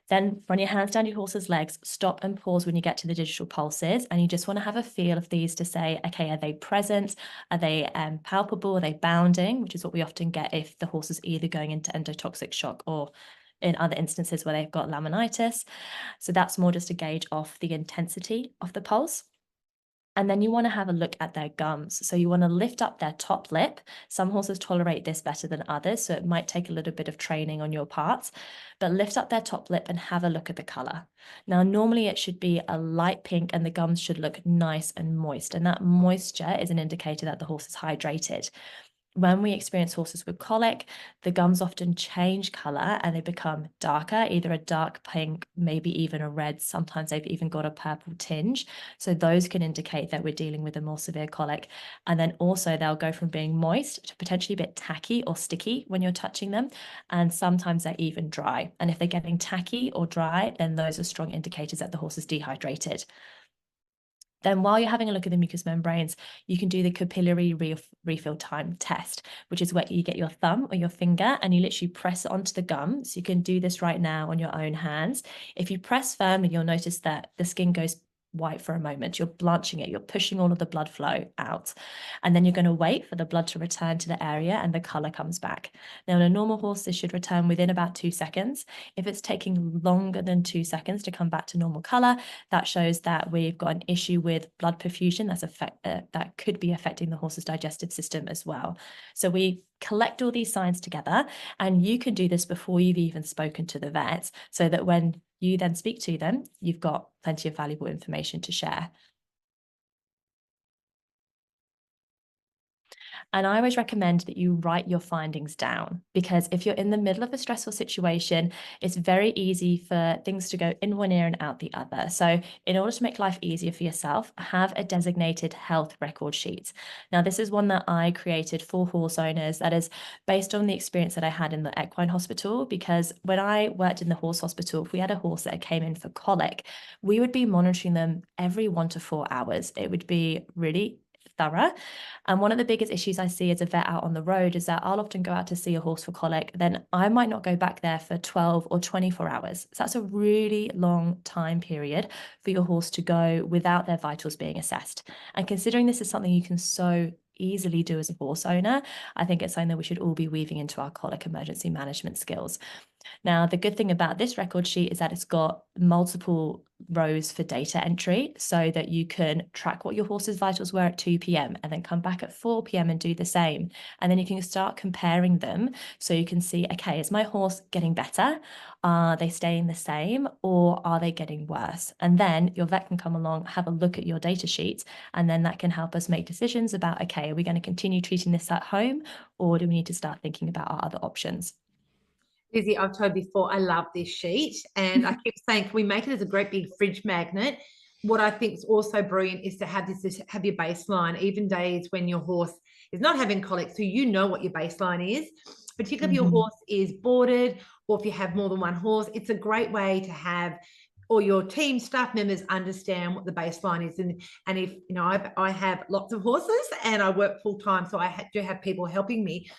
Then run your hands down your horse's legs, stop and pause when you get to the digital pulses, and you just want to have a feel of these to say, okay, are they present? Are they palpable? Are they bounding? Which is what we often get if the horse is either going into endotoxic shock or in other instances where they've got laminitis. So that's more just a gauge of the intensity of the pulse. And then you want to have a look at their gums. So you want to lift up their top lip. Some horses tolerate this better than others, so it might take a little bit of training on your part, but lift up their top lip and have a look at the color. Now, normally it should be a light pink and the gums should look nice and moist. And that moisture is an indicator that the horse is hydrated. When we experience horses with colic, the gums often change color and they become darker, either a dark pink, maybe even a red. Sometimes they've even got a purple tinge. So those can indicate that we're dealing with a more severe colic. And then also they'll go from being moist to potentially a bit tacky or sticky when you're touching them. And sometimes they're even dry. And if they're getting tacky or dry, then those are strong indicators that the horse is dehydrated. Then while you're having a look at the mucous membranes, you can do the capillary refill time test, which is where you get your thumb or your finger and you literally press it onto the gum. So you can do this right now on your own hands. If you press firmly, you'll notice that the skin goes white for a moment. You're blanching it. You're pushing all of the blood flow out. And then you're going to wait for the blood to return to the area and the color comes back. Now, in a normal horse, this should return within about 2 seconds. If it's taking longer than 2 seconds to come back to normal color, that shows that we've got an issue with blood perfusion that could be affecting the horse's digestive system as well. So we collect all these signs together, and you can do this before you've even spoken to the vet, so that when you then speak to them, you've got plenty of valuable information to share. And I always recommend that you write your findings down, because if you're in the middle of a stressful situation, it's very easy for things to go in one ear and out the other. So in order to make life easier for yourself, have a designated health record sheet. Now, this is one that I created for horse owners that is based on the experience that I had in the equine hospital, because when I worked in the horse hospital, if we had a horse that came in for colic, we would be monitoring them every 1 to 4 hours. It would be really thorough. And one of the biggest issues I see as a vet out on the road is that I'll often go out to see a horse for colic, then I might not go back there for 12 or 24 hours. So that's a really long time period for your horse to go without their vitals being assessed. And considering this is something you can so easily do as a horse owner, I think it's something that we should all be weaving into our colic emergency management skills. Now, the good thing about this record sheet is that it's got multiple rows for data entry, so that you can track what your horse's vitals were at 2 p.m. and then come back at 4 p.m. and do the same. And then you can start comparing them, so you can see, okay, is my horse getting better? Are they staying the same, or are they getting worse? And then your vet can come along, have a look at your data sheets, and then that can help us make decisions about, okay, are we going to continue treating this at home, or do we need to start thinking about our other options? Lizzie, I've told you before, I love this sheet, and I keep saying, can we make it as a great big fridge magnet? What I think is also brilliant is to have have your baseline, even days when your horse is not having colic, so you know what your baseline is, particularly if your horse is boarded or if you have more than one horse. It's a great way to have or your team staff members understand what the baseline is. And if, you know, I have lots of horses and I work full time, so I do have people helping me,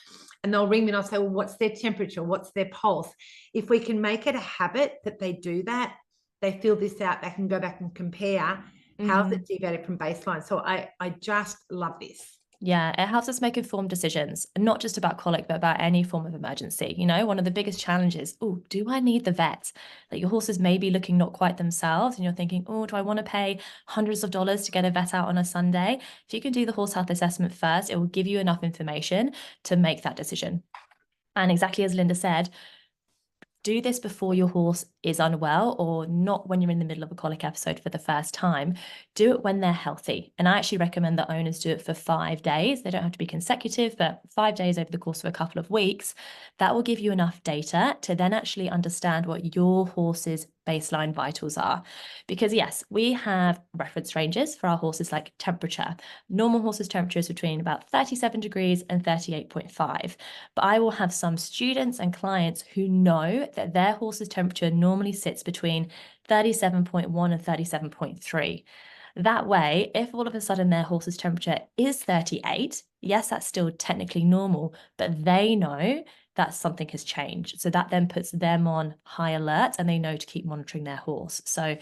and they'll ring me and I'll say, well, what's their temperature? What's their pulse? If we can make it a habit that they do that, they fill this out, they can go back and compare how's it deviated from baseline. So I just love this. Yeah, it helps us make informed decisions, not just about colic, but about any form of emergency. You know, one of the biggest challenges, oh, do I need the vet? Like your horses may be looking not quite themselves and you're thinking, oh, do I want to pay hundreds of dollars to get a vet out on a Sunday? If you can do the horse health assessment first, it will give you enough information to make that decision. And exactly as Linda said, do this before your horse is unwell, or not when you're in the middle of a colic episode for the first time. Do it when they're healthy. And I actually recommend that owners do it for 5 days. They don't have to be consecutive, but 5 days over the course of a couple of weeks. That will give you enough data to then actually understand what your horse's baseline vitals are. Because yes, we have reference ranges for our horses, like temperature. Normal horses' temperature is between about 37 degrees and 38.5. But I will have some students and clients who know that their horse's temperature normally sits between 37.1 and 37.3. That way, if all of a sudden their horse's temperature is 38, yes, that's still technically normal, but they know that something has changed. So that then puts them on high alert and they know to keep monitoring their horse. So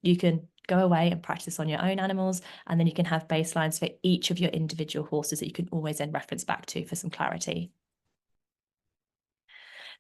you can go away and practice on your own animals, and then you can have baselines for each of your individual horses that you can always then reference back to for some clarity.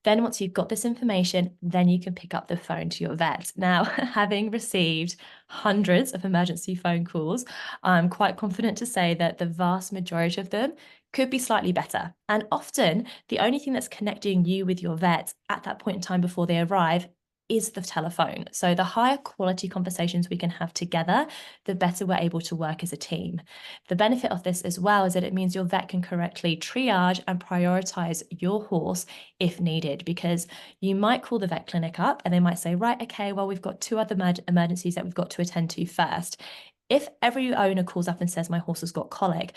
Then once you've got this information, then you can pick up the phone to your vet. Now, having received hundreds of emergency phone calls, I'm quite confident to say that the vast majority of them could be slightly better. And often the only thing that's connecting you with your vet at that point in time before they arrive is the telephone. So the higher quality conversations we can have together, the better we're able to work as a team. The benefit of this as well is that it means your vet can correctly triage and prioritize your horse if needed, because you might call the vet clinic up and they might say, right, okay, well, we've got 2 other emergencies that we've got to attend to first. If every owner calls up and says, my horse has got colic,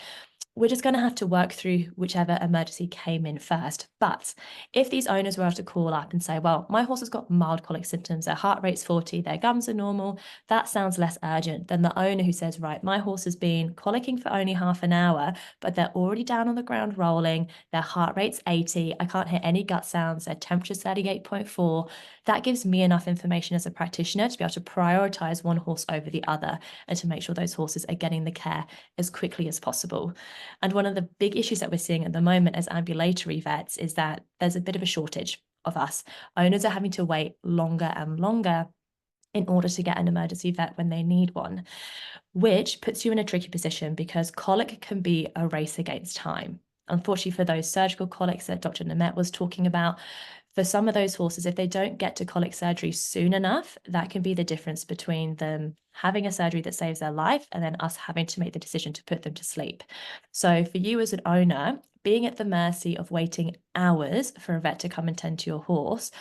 we're just going to have to work through whichever emergency came in first. But if these owners were able to call up and say, well, my horse has got mild colic symptoms, their heart rate's 40, their gums are normal, that sounds less urgent than the owner who says, right, my horse has been colicking for only half an hour, but they're already down on the ground rolling, their heart rate's 80, I can't hear any gut sounds, their temperature's 38.4. That gives me enough information as a practitioner to be able to prioritize one horse over the other and to make sure those horses are getting the care as quickly as possible. And one of the big issues that we're seeing at the moment as ambulatory vets is that there's a bit of a shortage of us. Owners are having to wait longer and longer in order to get an emergency vet when they need one, which puts you in a tricky position because colic can be a race against time. Unfortunately, for those surgical colics that Dr. Nimet was talking about, for some of those horses, if they don't get to colic surgery soon enough, that can be the difference between them having a surgery that saves their life and then us having to make the decision to put them to sleep. So for you as an owner, being at the mercy of waiting hours for a vet to come and tend to your horse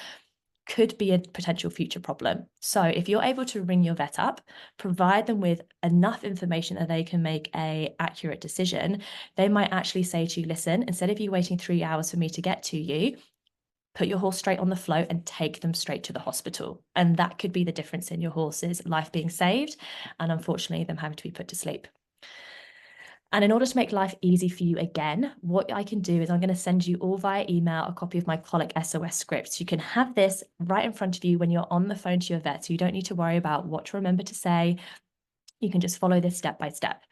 could be a potential future problem. So if you're able to ring your vet up, provide them with enough information that they can make an accurate decision, they might actually say to you, listen, instead of you waiting 3 hours for me to get to you, put your horse straight on the float and take them straight to the hospital. And that could be the difference in your horse's life being saved and unfortunately them having to be put to sleep. And in order to make life easy for you again, what I can do is I'm going to send you all via email a copy of my Colic SOS script. You can have this right in front of you when you're on the phone to your vet, so you don't need to worry about what to remember to say. You can just follow this step by step.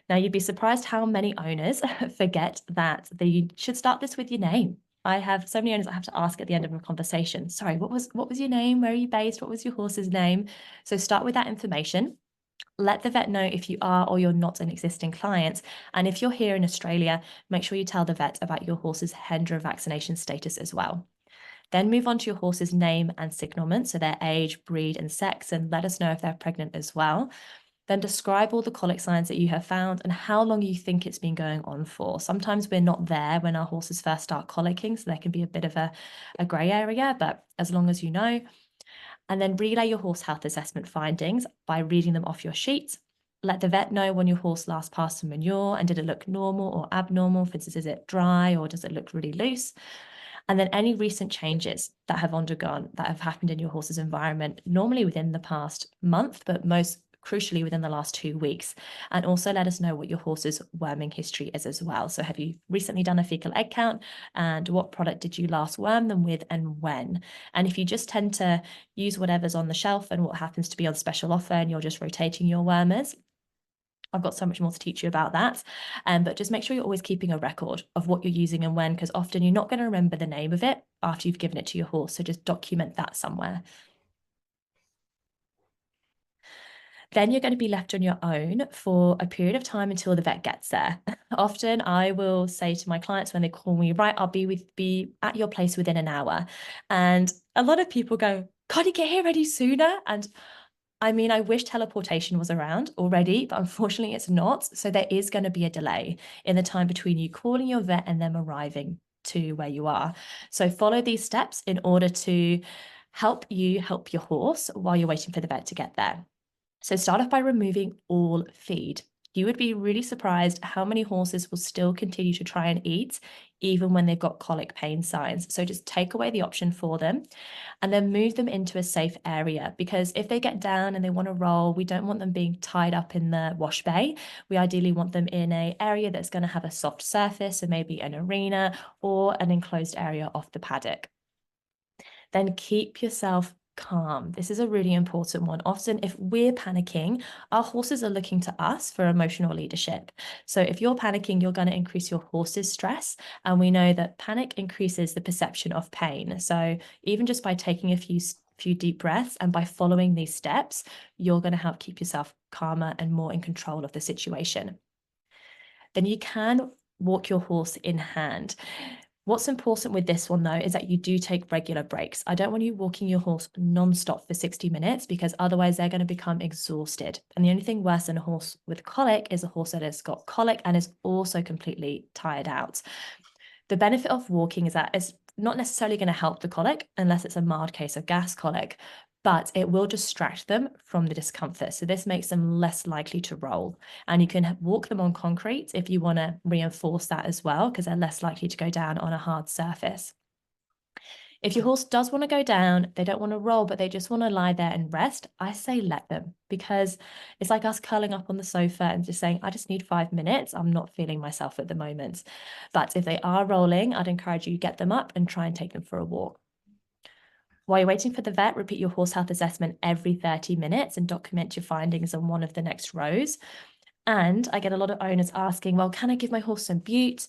Now, you'd be surprised how many owners forget that they should start this with your name. I have so many owners I have to ask at the end of a conversation, sorry, what was your name? Where are you based? What was your horse's name? So start with that information. Let the vet know if you are or you're not an existing client. And if you're here in Australia, make sure you tell the vet about your horse's Hendra vaccination status as well. Then move on to your horse's name and signalment, so their age, breed, and sex, and let us know if they're pregnant as well. Then describe all the colic signs that you have found and how long you think it's been going on for. Sometimes we're not there when our horses first start colicking, so there can be a bit of a grey area, but as long as you know. And then relay your horse health assessment findings by reading them off your sheet. Let the vet know when your horse last passed some manure and did it look normal or abnormal. For instance, is it dry or does it look really loose? And then any recent changes that have happened in your horse's environment, normally within the past month, but most crucially within the last 2 weeks. And also let us know what your horse's worming history is as well. So have you recently done a fecal egg count, and what product did you last worm them with and when? And if you just tend to use whatever's on the shelf and what happens to be on special offer and you're just rotating your wormers, I've got so much more to teach you about that. But just make sure you're always keeping a record of what you're using and when, because often you're not going to remember the name of it after you've given it to your horse. So just document that somewhere. Then you're going to be left on your own for a period of time until the vet gets there. Often I will say to my clients when they call me, right, I'll be at your place within an hour. And a lot of people go, can't you get here any sooner? And I mean, I wish teleportation was around already, but unfortunately it's not. So there is going to be a delay in the time between you calling your vet and them arriving to where you are. So follow these steps in order to help you help your horse while you're waiting for the vet to get there. So start off by removing all feed. You would be really surprised how many horses will still continue to try and eat even when they've got colic pain signs. So just take away the option for them and then move them into a safe area, because if they get down and they want to roll, we don't want them being tied up in the wash bay. We ideally want them in an area that's going to have a soft surface, so maybe an arena or an enclosed area off the paddock. Then keep yourself calm. This is a really important one. Often if we're panicking, our horses are looking to us for emotional leadership. So if you're panicking, you're going to increase your horse's stress. And we know that panic increases the perception of pain. So even just by taking a few deep breaths and by following these steps, you're going to help keep yourself calmer and more in control of the situation. Then you can walk your horse in hand. What's important with this one, though, is that you do take regular breaks. I don't want you walking your horse non-stop for 60 minutes, because otherwise they're going to become exhausted. And the only thing worse than a horse with colic is a horse that has got colic and is also completely tired out. The benefit of walking is that it's not necessarily going to help the colic unless it's a mild case of gas colic, but it will distract them from the discomfort. So this makes them less likely to roll. And you can walk them on concrete if you want to reinforce that as well, because they're less likely to go down on a hard surface. If your horse does want to go down, they don't want to roll, but they just want to lie there and rest, I say let them, because it's like us curling up on the sofa and just saying, I just need 5 minutes. I'm not feeling myself at the moment. But if they are rolling, I'd encourage you to get them up and try and take them for a walk. While you're waiting for the vet, repeat your horse health assessment every 30 minutes and document your findings on one of the next rows. And I get a lot of owners asking, well, can I give my horse some bute?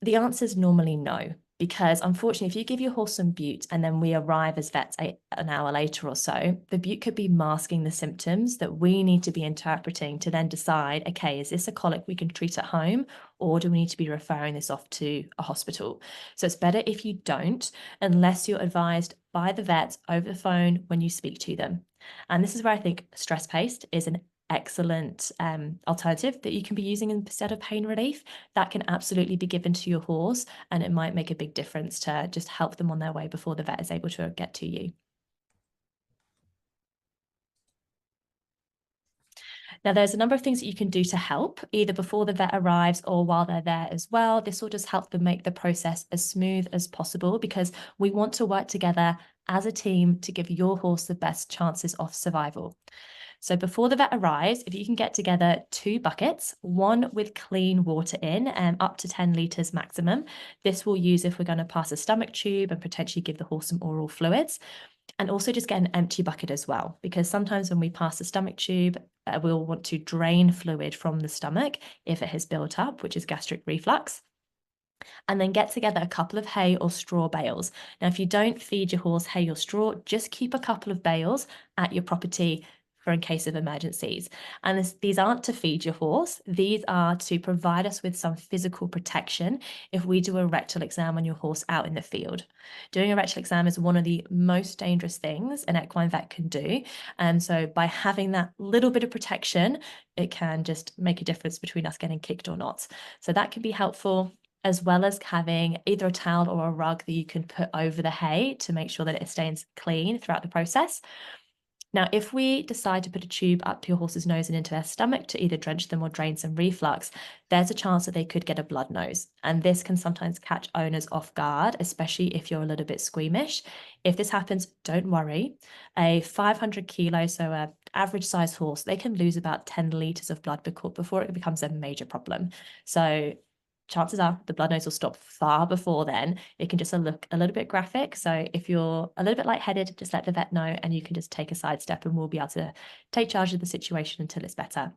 The answer is normally no, because unfortunately, if you give your horse some bute and then we arrive as vets an hour later or so, the bute could be masking the symptoms that we need to be interpreting to then decide, okay, is this a colic we can treat at home, or do we need to be referring this off to a hospital? So it's better if you don't, unless you're advised by the vet over the phone when you speak to them. And this is where I think stress paste is an excellent alternative that you can be using instead of pain relief. That can absolutely be given to your horse, and it might make a big difference to just help them on their way before the vet is able to get to you. Now, there's a number of things that you can do to help, either before the vet arrives or while they're there as well. This will just help them make the process as smooth as possible, because we want to work together as a team to give your horse the best chances of survival. So before the vet arrives, if you can get together 2 buckets, one with clean water in, up to 10 litres maximum. This we'll use if we're going to pass a stomach tube and potentially give the horse some oral fluids. And also just get an empty bucket as well, because sometimes when we pass the stomach tube, we'll want to drain fluid from the stomach if it has built up, which is gastric reflux. And then get together a couple of hay or straw bales. Now, if you don't feed your horse hay or straw, just keep a couple of bales at your property for in case of emergencies. And these aren't to feed your horse. These are to provide us with some physical protection if we do a rectal exam on your horse out in the field. Doing a rectal exam is one of the most dangerous things an equine vet can do. And so by having that little bit of protection, it can just make a difference between us getting kicked or not. So that can be helpful, as well as having either a towel or a rug that you can put over the hay to make sure that it stays clean throughout the process. Now, if we decide to put a tube up your horse's nose and into their stomach to either drench them or drain some reflux, there's a chance that they could get a blood nose. And this can sometimes catch owners off guard, especially if you're a little bit squeamish. If this happens, don't worry. A 500 kilo, so an average size horse, they can lose about 10 litres of blood before it becomes a major problem. So chances are the blood nose will stop far before then. It can just look a little bit graphic. So if you're a little bit lightheaded, just let the vet know and you can just take a side step and we'll be able to take charge of the situation until it's better.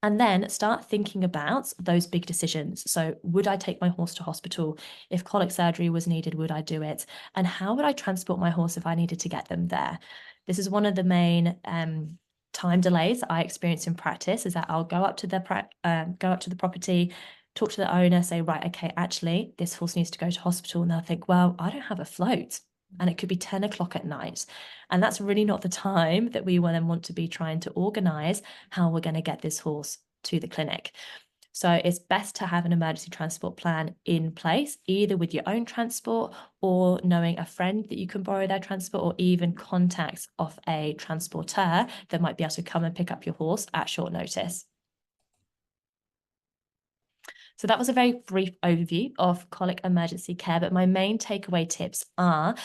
And then start thinking about those big decisions. So would I take my horse to hospital? If colic surgery was needed, would I do it? And how would I transport my horse if I needed to get them there? This is one of the main time delays I experience in practice, is that I'll go up to the property, talk to the owner, say, right, okay, actually, this horse needs to go to hospital. And they'll think, well, I don't have a float. And it could be 10 o'clock at night. And that's really not the time that we then want to be trying to organise how we're going to get this horse to the clinic. So it's best to have an emergency transport plan in place, either with your own transport or knowing a friend that you can borrow their transport, or even contacts of a transporter that might be able to come and pick up your horse at short notice. So that was a very brief overview of colic emergency care, but my main takeaway tips are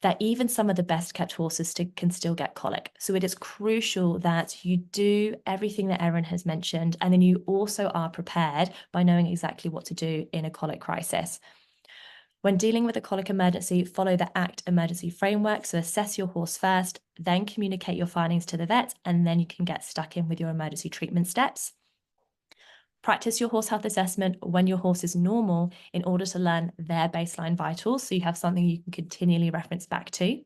that even some of the best kept horses can still get colic. So it is crucial that you do everything that Erin has mentioned, and then you also are prepared by knowing exactly what to do in a colic crisis. When dealing with a colic emergency, follow the ACT emergency framework. So assess your horse first, then communicate your findings to the vet, and then you can get stuck in with your emergency treatment steps. Practice your horse health assessment when your horse is normal in order to learn their baseline vitals, so you have something you can continually reference back to.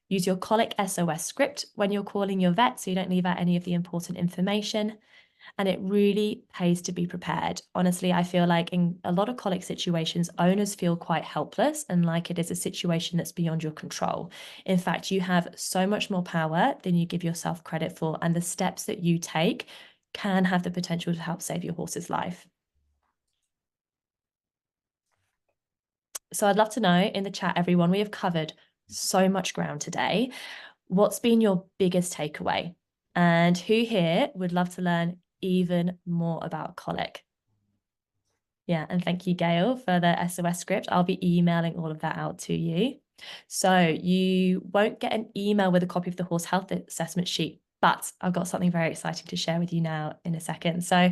Use your colic SOS script when you're calling your vet so you don't leave out any of the important information. And it really pays to be prepared. Honestly, I feel like in a lot of colic situations, owners feel quite helpless and like it is a situation that's beyond your control. In fact, you have so much more power than you give yourself credit for, and the steps that you take can have the potential to help save your horse's life. So I'd love to know in the chat, everyone, we have covered so much ground today. What's been your biggest takeaway? And who here would love to learn even more about colic? Yeah, and thank you, Gail, for the SOS script. I'll be emailing all of that out to you. So you won't get an email with a copy of the horse health assessment sheet, but I've got something very exciting to share with you now in a second. So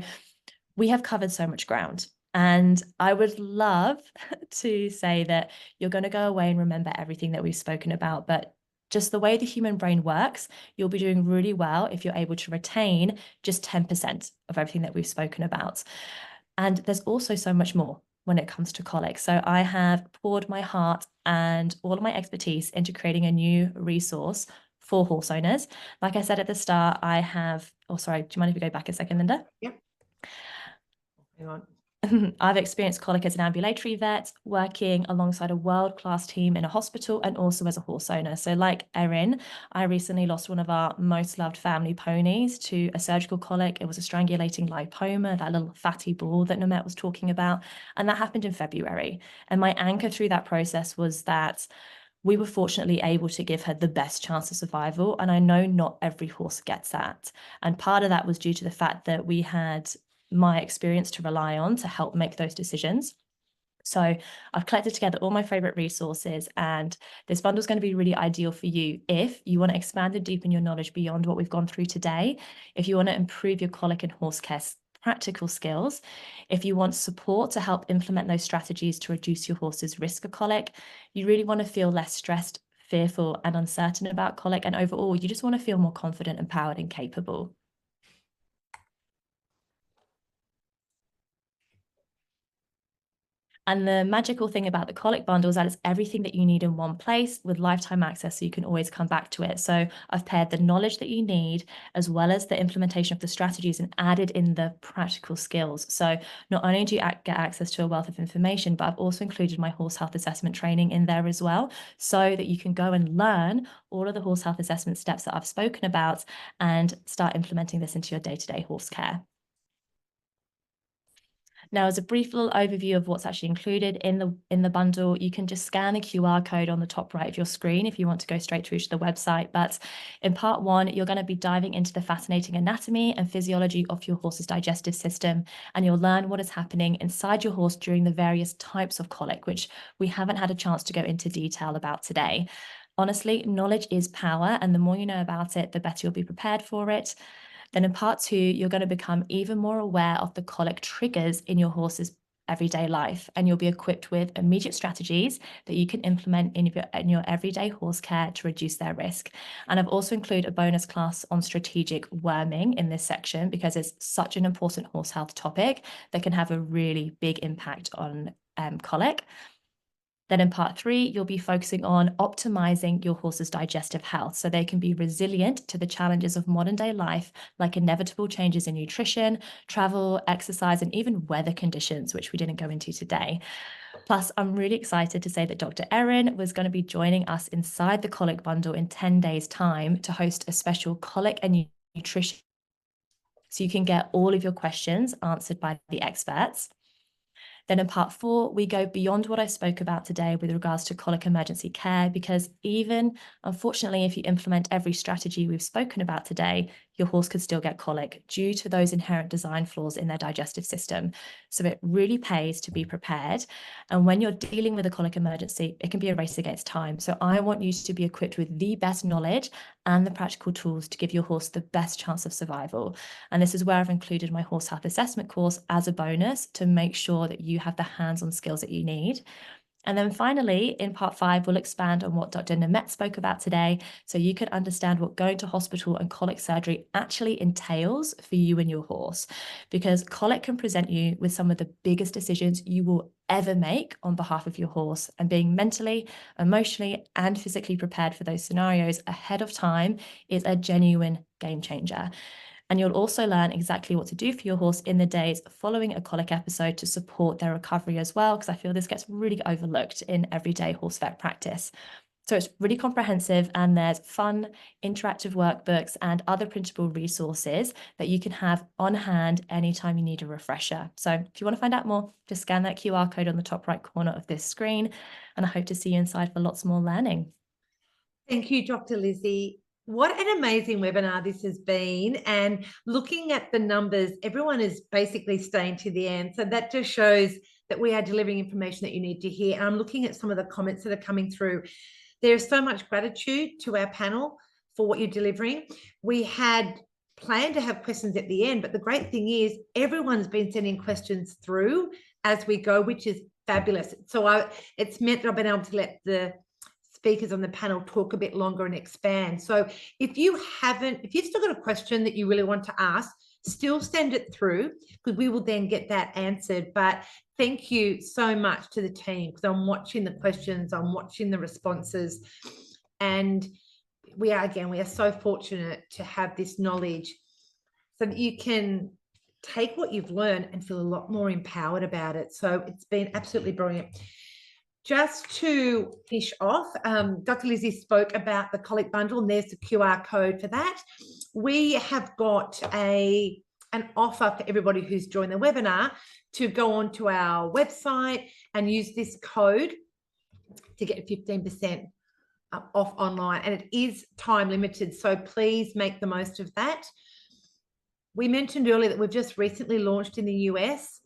we have covered so much ground, and I would love to say that you're going to go away and remember everything that we've spoken about, but just the way the human brain works, you'll be doing really well if you're able to retain just 10% of everything that we've spoken about. And there's also so much more when it comes to colic. So I have poured my heart and all of my expertise into creating a new resource for horse owners. Like I said at the start, I have, oh, sorry, do you mind if we go back a second, Linda? Yep. Hang on. I've experienced colic as an ambulatory vet, working alongside a world-class team in a hospital and also as a horse owner. So like Erin, I recently lost one of our most loved family ponies to a surgical colic. It was a strangulating lipoma, that little fatty ball that Nimet was talking about. And that happened in February. And my anchor through that process was that we were fortunately able to give her the best chance of survival. And I know not every horse gets that. And part of that was due to the fact that we had my experience to rely on to help make those decisions. So I've collected together all my favorite resources, and this bundle is going to be really ideal for you if you want to expand and deepen your knowledge beyond what we've gone through today, if you want to improve your colic and horse care practical skills, if you want support to help implement those strategies to reduce your horse's risk of colic, you really want to feel less stressed, fearful, and uncertain about colic, and overall, you just want to feel more confident, empowered, and capable. And the magical thing about the Colic Bundle is that it's everything that you need in one place with lifetime access, so you can always come back to it. So I've paired the knowledge that you need as well as the implementation of the strategies and added in the practical skills. So not only do you get access to a wealth of information, but I've also included my horse health assessment training in there as well, so that you can go and learn all of the horse health assessment steps that I've spoken about and start implementing this into your day-to-day horse care. Now, as a brief little overview of what's actually included in the bundle, you can just scan the QR code on the top right of your screen if you want to go straight through to the website. But in part 1, you're going to be diving into the fascinating anatomy and physiology of your horse's digestive system, and you'll learn what is happening inside your horse during the various types of colic, which we haven't had a chance to go into detail about today. Honestly, knowledge is power, and the more you know about it, the better you'll be prepared for it. Then in part 2, you're going to become even more aware of the colic triggers in your horse's everyday life, and you'll be equipped with immediate strategies that you can implement in your everyday horse care to reduce their risk. And I've also included a bonus class on strategic worming in this section because it's such an important horse health topic that can have a really big impact on colic. Then in part 3, you'll be focusing on optimizing your horse's digestive health so they can be resilient to the challenges of modern day life, like inevitable changes in nutrition, travel, exercise, and even weather conditions, which we didn't go into today. Plus, I'm really excited to say that Dr. Erin was going to be joining us inside the Colic Bundle in 10 days' time to host a special colic and nutrition, so you can get all of your questions answered by the experts. Then in part 4, we go beyond what I spoke about today with regards to colic emergency care, because even, unfortunately, if you implement every strategy we've spoken about today, your horse could still get colic due to those inherent design flaws in their digestive system. So it really pays to be prepared. And when you're dealing with a colic emergency, it can be a race against time. So I want you to be equipped with the best knowledge and the practical tools to give your horse the best chance of survival. And this is where I've included my horse health assessment course as a bonus to make sure that you have the hands-on skills that you need. And then finally, in part 5, we'll expand on what Dr. Nimet spoke about today, so you can understand what going to hospital and colic surgery actually entails for you and your horse, because colic can present you with some of the biggest decisions you will ever make on behalf of your horse, and being mentally, emotionally, and physically prepared for those scenarios ahead of time is a genuine game changer. And you'll also learn exactly what to do for your horse in the days following a colic episode to support their recovery as well, because I feel this gets really overlooked in everyday horse vet practice. So it's really comprehensive, and there's fun, interactive workbooks and other printable resources that you can have on hand anytime you need a refresher. So if you want to find out more, just scan that QR code on the top right corner of this screen, and I hope to see you inside for lots more learning. Thank you, Dr. Lizzie. What an amazing webinar this has been. And looking at the numbers, everyone is basically staying to the end. So that just shows that we are delivering information that you need to hear. And I'm looking at some of the comments that are coming through. There's so much gratitude to our panel for what you're delivering. We had planned to have questions at the end, but the great thing is everyone's been sending questions through as we go, which is fabulous. So it's meant that I've been able to let the speakers on the panel talk a bit longer and expand. So if you've still got a question that you really want to ask, still send it through, because we will then get that answered. But thank you so much to the team, because I'm watching the questions, I'm watching the responses, and we are so fortunate to have this knowledge so that you can take what you've learned and feel a lot more empowered about it. So it's been absolutely brilliant. Just to finish off, Dr. Lizzie spoke about the Colic Bundle, and there's the QR code for that. We have got an offer for everybody who's joined the webinar to go onto our website and use this code to get 15% off online, and it is time limited, so please make the most of that. We mentioned earlier that we've just recently launched in the US,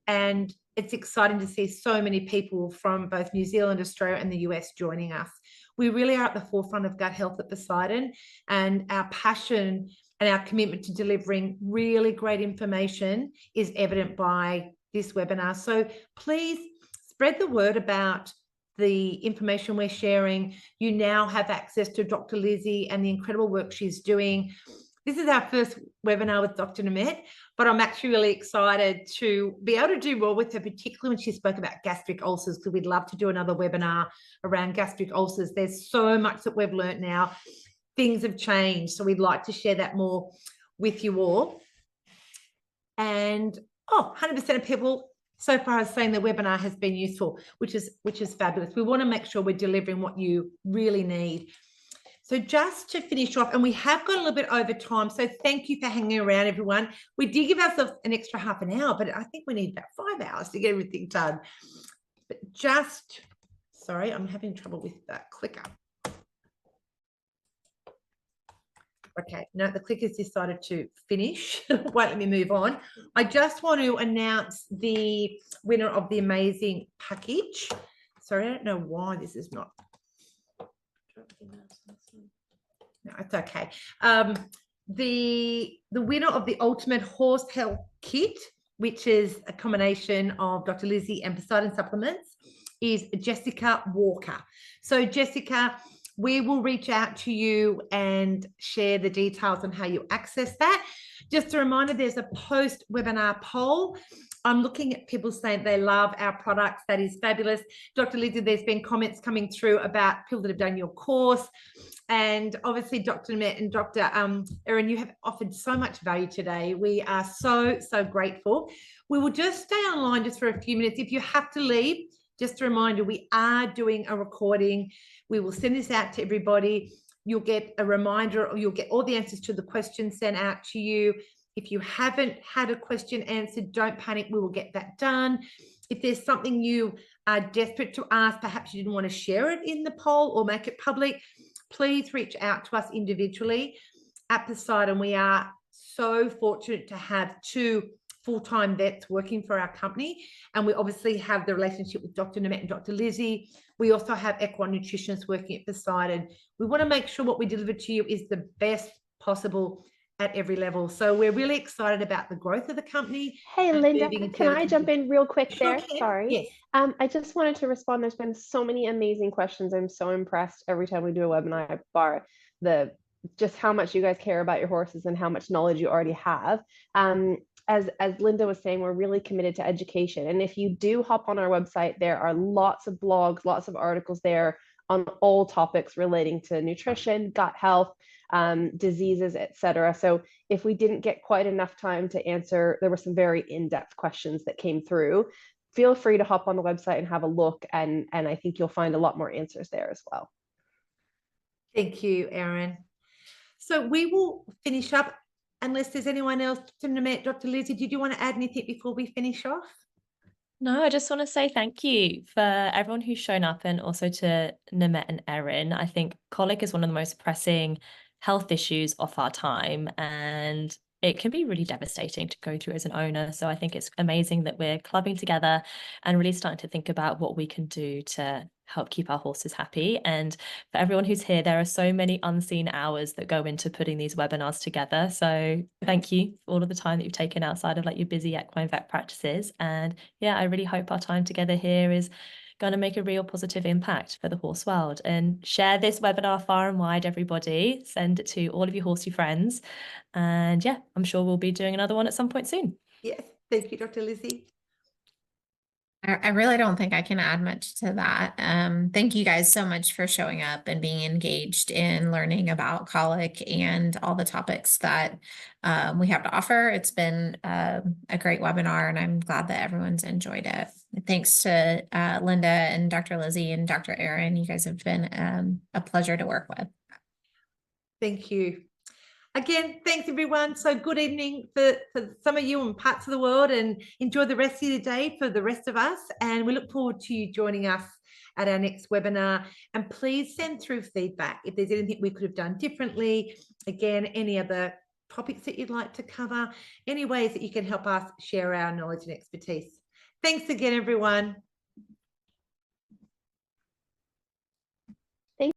and it's exciting to see so many people from both New Zealand, Australia, and the US joining us. We really are at the forefront of gut health at Poseidon, and our passion and our commitment to delivering really great information is evident by this webinar. So please spread the word about the information we're sharing. You now have access to Dr. Lizzie and the incredible work she's doing. This is our first webinar with Dr. Nimet. but I'm actually really excited to be able to do more with her, particularly when she spoke about gastric ulcers, because we'd love to do another webinar around gastric ulcers. There's so much that we've learned now. Things have changed, so we'd like to share that more with you all. And 100% of people so far are saying the webinar has been useful, which is fabulous. We want to make sure we're delivering what you really need. So just to finish off, and we have got a little bit over time, so thank you for hanging around, everyone. We did give ourselves an extra half an hour, but I think we need about 5 hours to get everything done. But just, sorry, I'm having trouble with that clicker. Okay, no, the clicker's decided to finish. Won't let me move on. I just want to announce the winner of the amazing package. Sorry, I don't know why this is not. No, it's okay. The winner of the Ultimate Horse Health Kit, which is a combination of Dr. Lizzie and Poseidon supplements, is Jessica Walker. So Jessica, we will reach out to you and share the details on how you access that. Just a reminder, there's a post-webinar poll. I'm looking at people saying they love our products. That is fabulous. Dr. Lizzie, there's been comments coming through about people that have done your course. And obviously, Dr. Nimet and Dr. Erin, you have offered so much value today. We are so, so grateful. We will just stay online just for a few minutes. If you have to leave, just a reminder, we are doing a recording. We will send this out to everybody. You'll get a reminder, or you'll get all the answers to the questions sent out to you. If you haven't had a question answered, don't panic. We will get that done. If there's something you are desperate to ask, perhaps you didn't want to share it in the poll or make it public, please reach out to us individually. At Poseidon, we are so fortunate to have 2 full-time vets working for our company. And we obviously have the relationship with Dr. Nimet and Dr. Lizzie. We also have equine nutritionists working at Poseidon. We want to make sure what we deliver to you is the best possible at every level. So we're really excited about the growth of the company. Hey, Linda, can I jump in real quick there? Sorry. Yes. I just wanted to respond. There's been so many amazing questions. I'm so impressed every time we do a webinar, bar just how much you guys care about your horses and how much knowledge you already have. As Linda was saying, we're really committed to education. And if you do hop on our website, there are lots of blogs, lots of articles there on all topics relating to nutrition, gut health, diseases, etc. So if we didn't get quite enough time to answer, there were some very in-depth questions that came through. Feel free to hop on the website and have a look, and I think you'll find a lot more answers there as well. Thank you, Erin. So we will finish up unless there's anyone else. Dr. Lizzie, did you want to add anything before we finish off? No, I just want to say thank you for everyone who's shown up, and also to Nimet and Erin. I think colic is one of the most pressing health issues of our time, and it can be really devastating to go through as an owner. So I think it's amazing that we're clubbing together and really starting to think about what we can do to help keep our horses happy. And for everyone who's here, there are so many unseen hours that go into putting these webinars together. So thank you for all of the time that you've taken outside of like your busy equine vet practices. And yeah, I really hope our time together here is going to make a real positive impact for the horse world. And share this webinar far and wide, everybody. Send it to all of your horsey friends. And yeah, I'm sure we'll be doing another one at some point soon. Yes, thank you, Dr. Lizzie. I really don't think I can add much to that. Thank you guys so much for showing up and being engaged in learning about colic and all the topics that we have to offer. It's been a great webinar, and I'm glad that everyone's enjoyed it. Thanks to Linda and Dr. Lizzie and Dr. Erin. You guys have been a pleasure to work with. Thank you. Again, thanks everyone. So good evening for some of you in parts of the world, and enjoy the rest of your day for the rest of us. And we look forward to you joining us at our next webinar. And please send through feedback if there's anything we could have done differently. Again, any other topics that you'd like to cover, any ways that you can help us share our knowledge and expertise. Thanks again, everyone.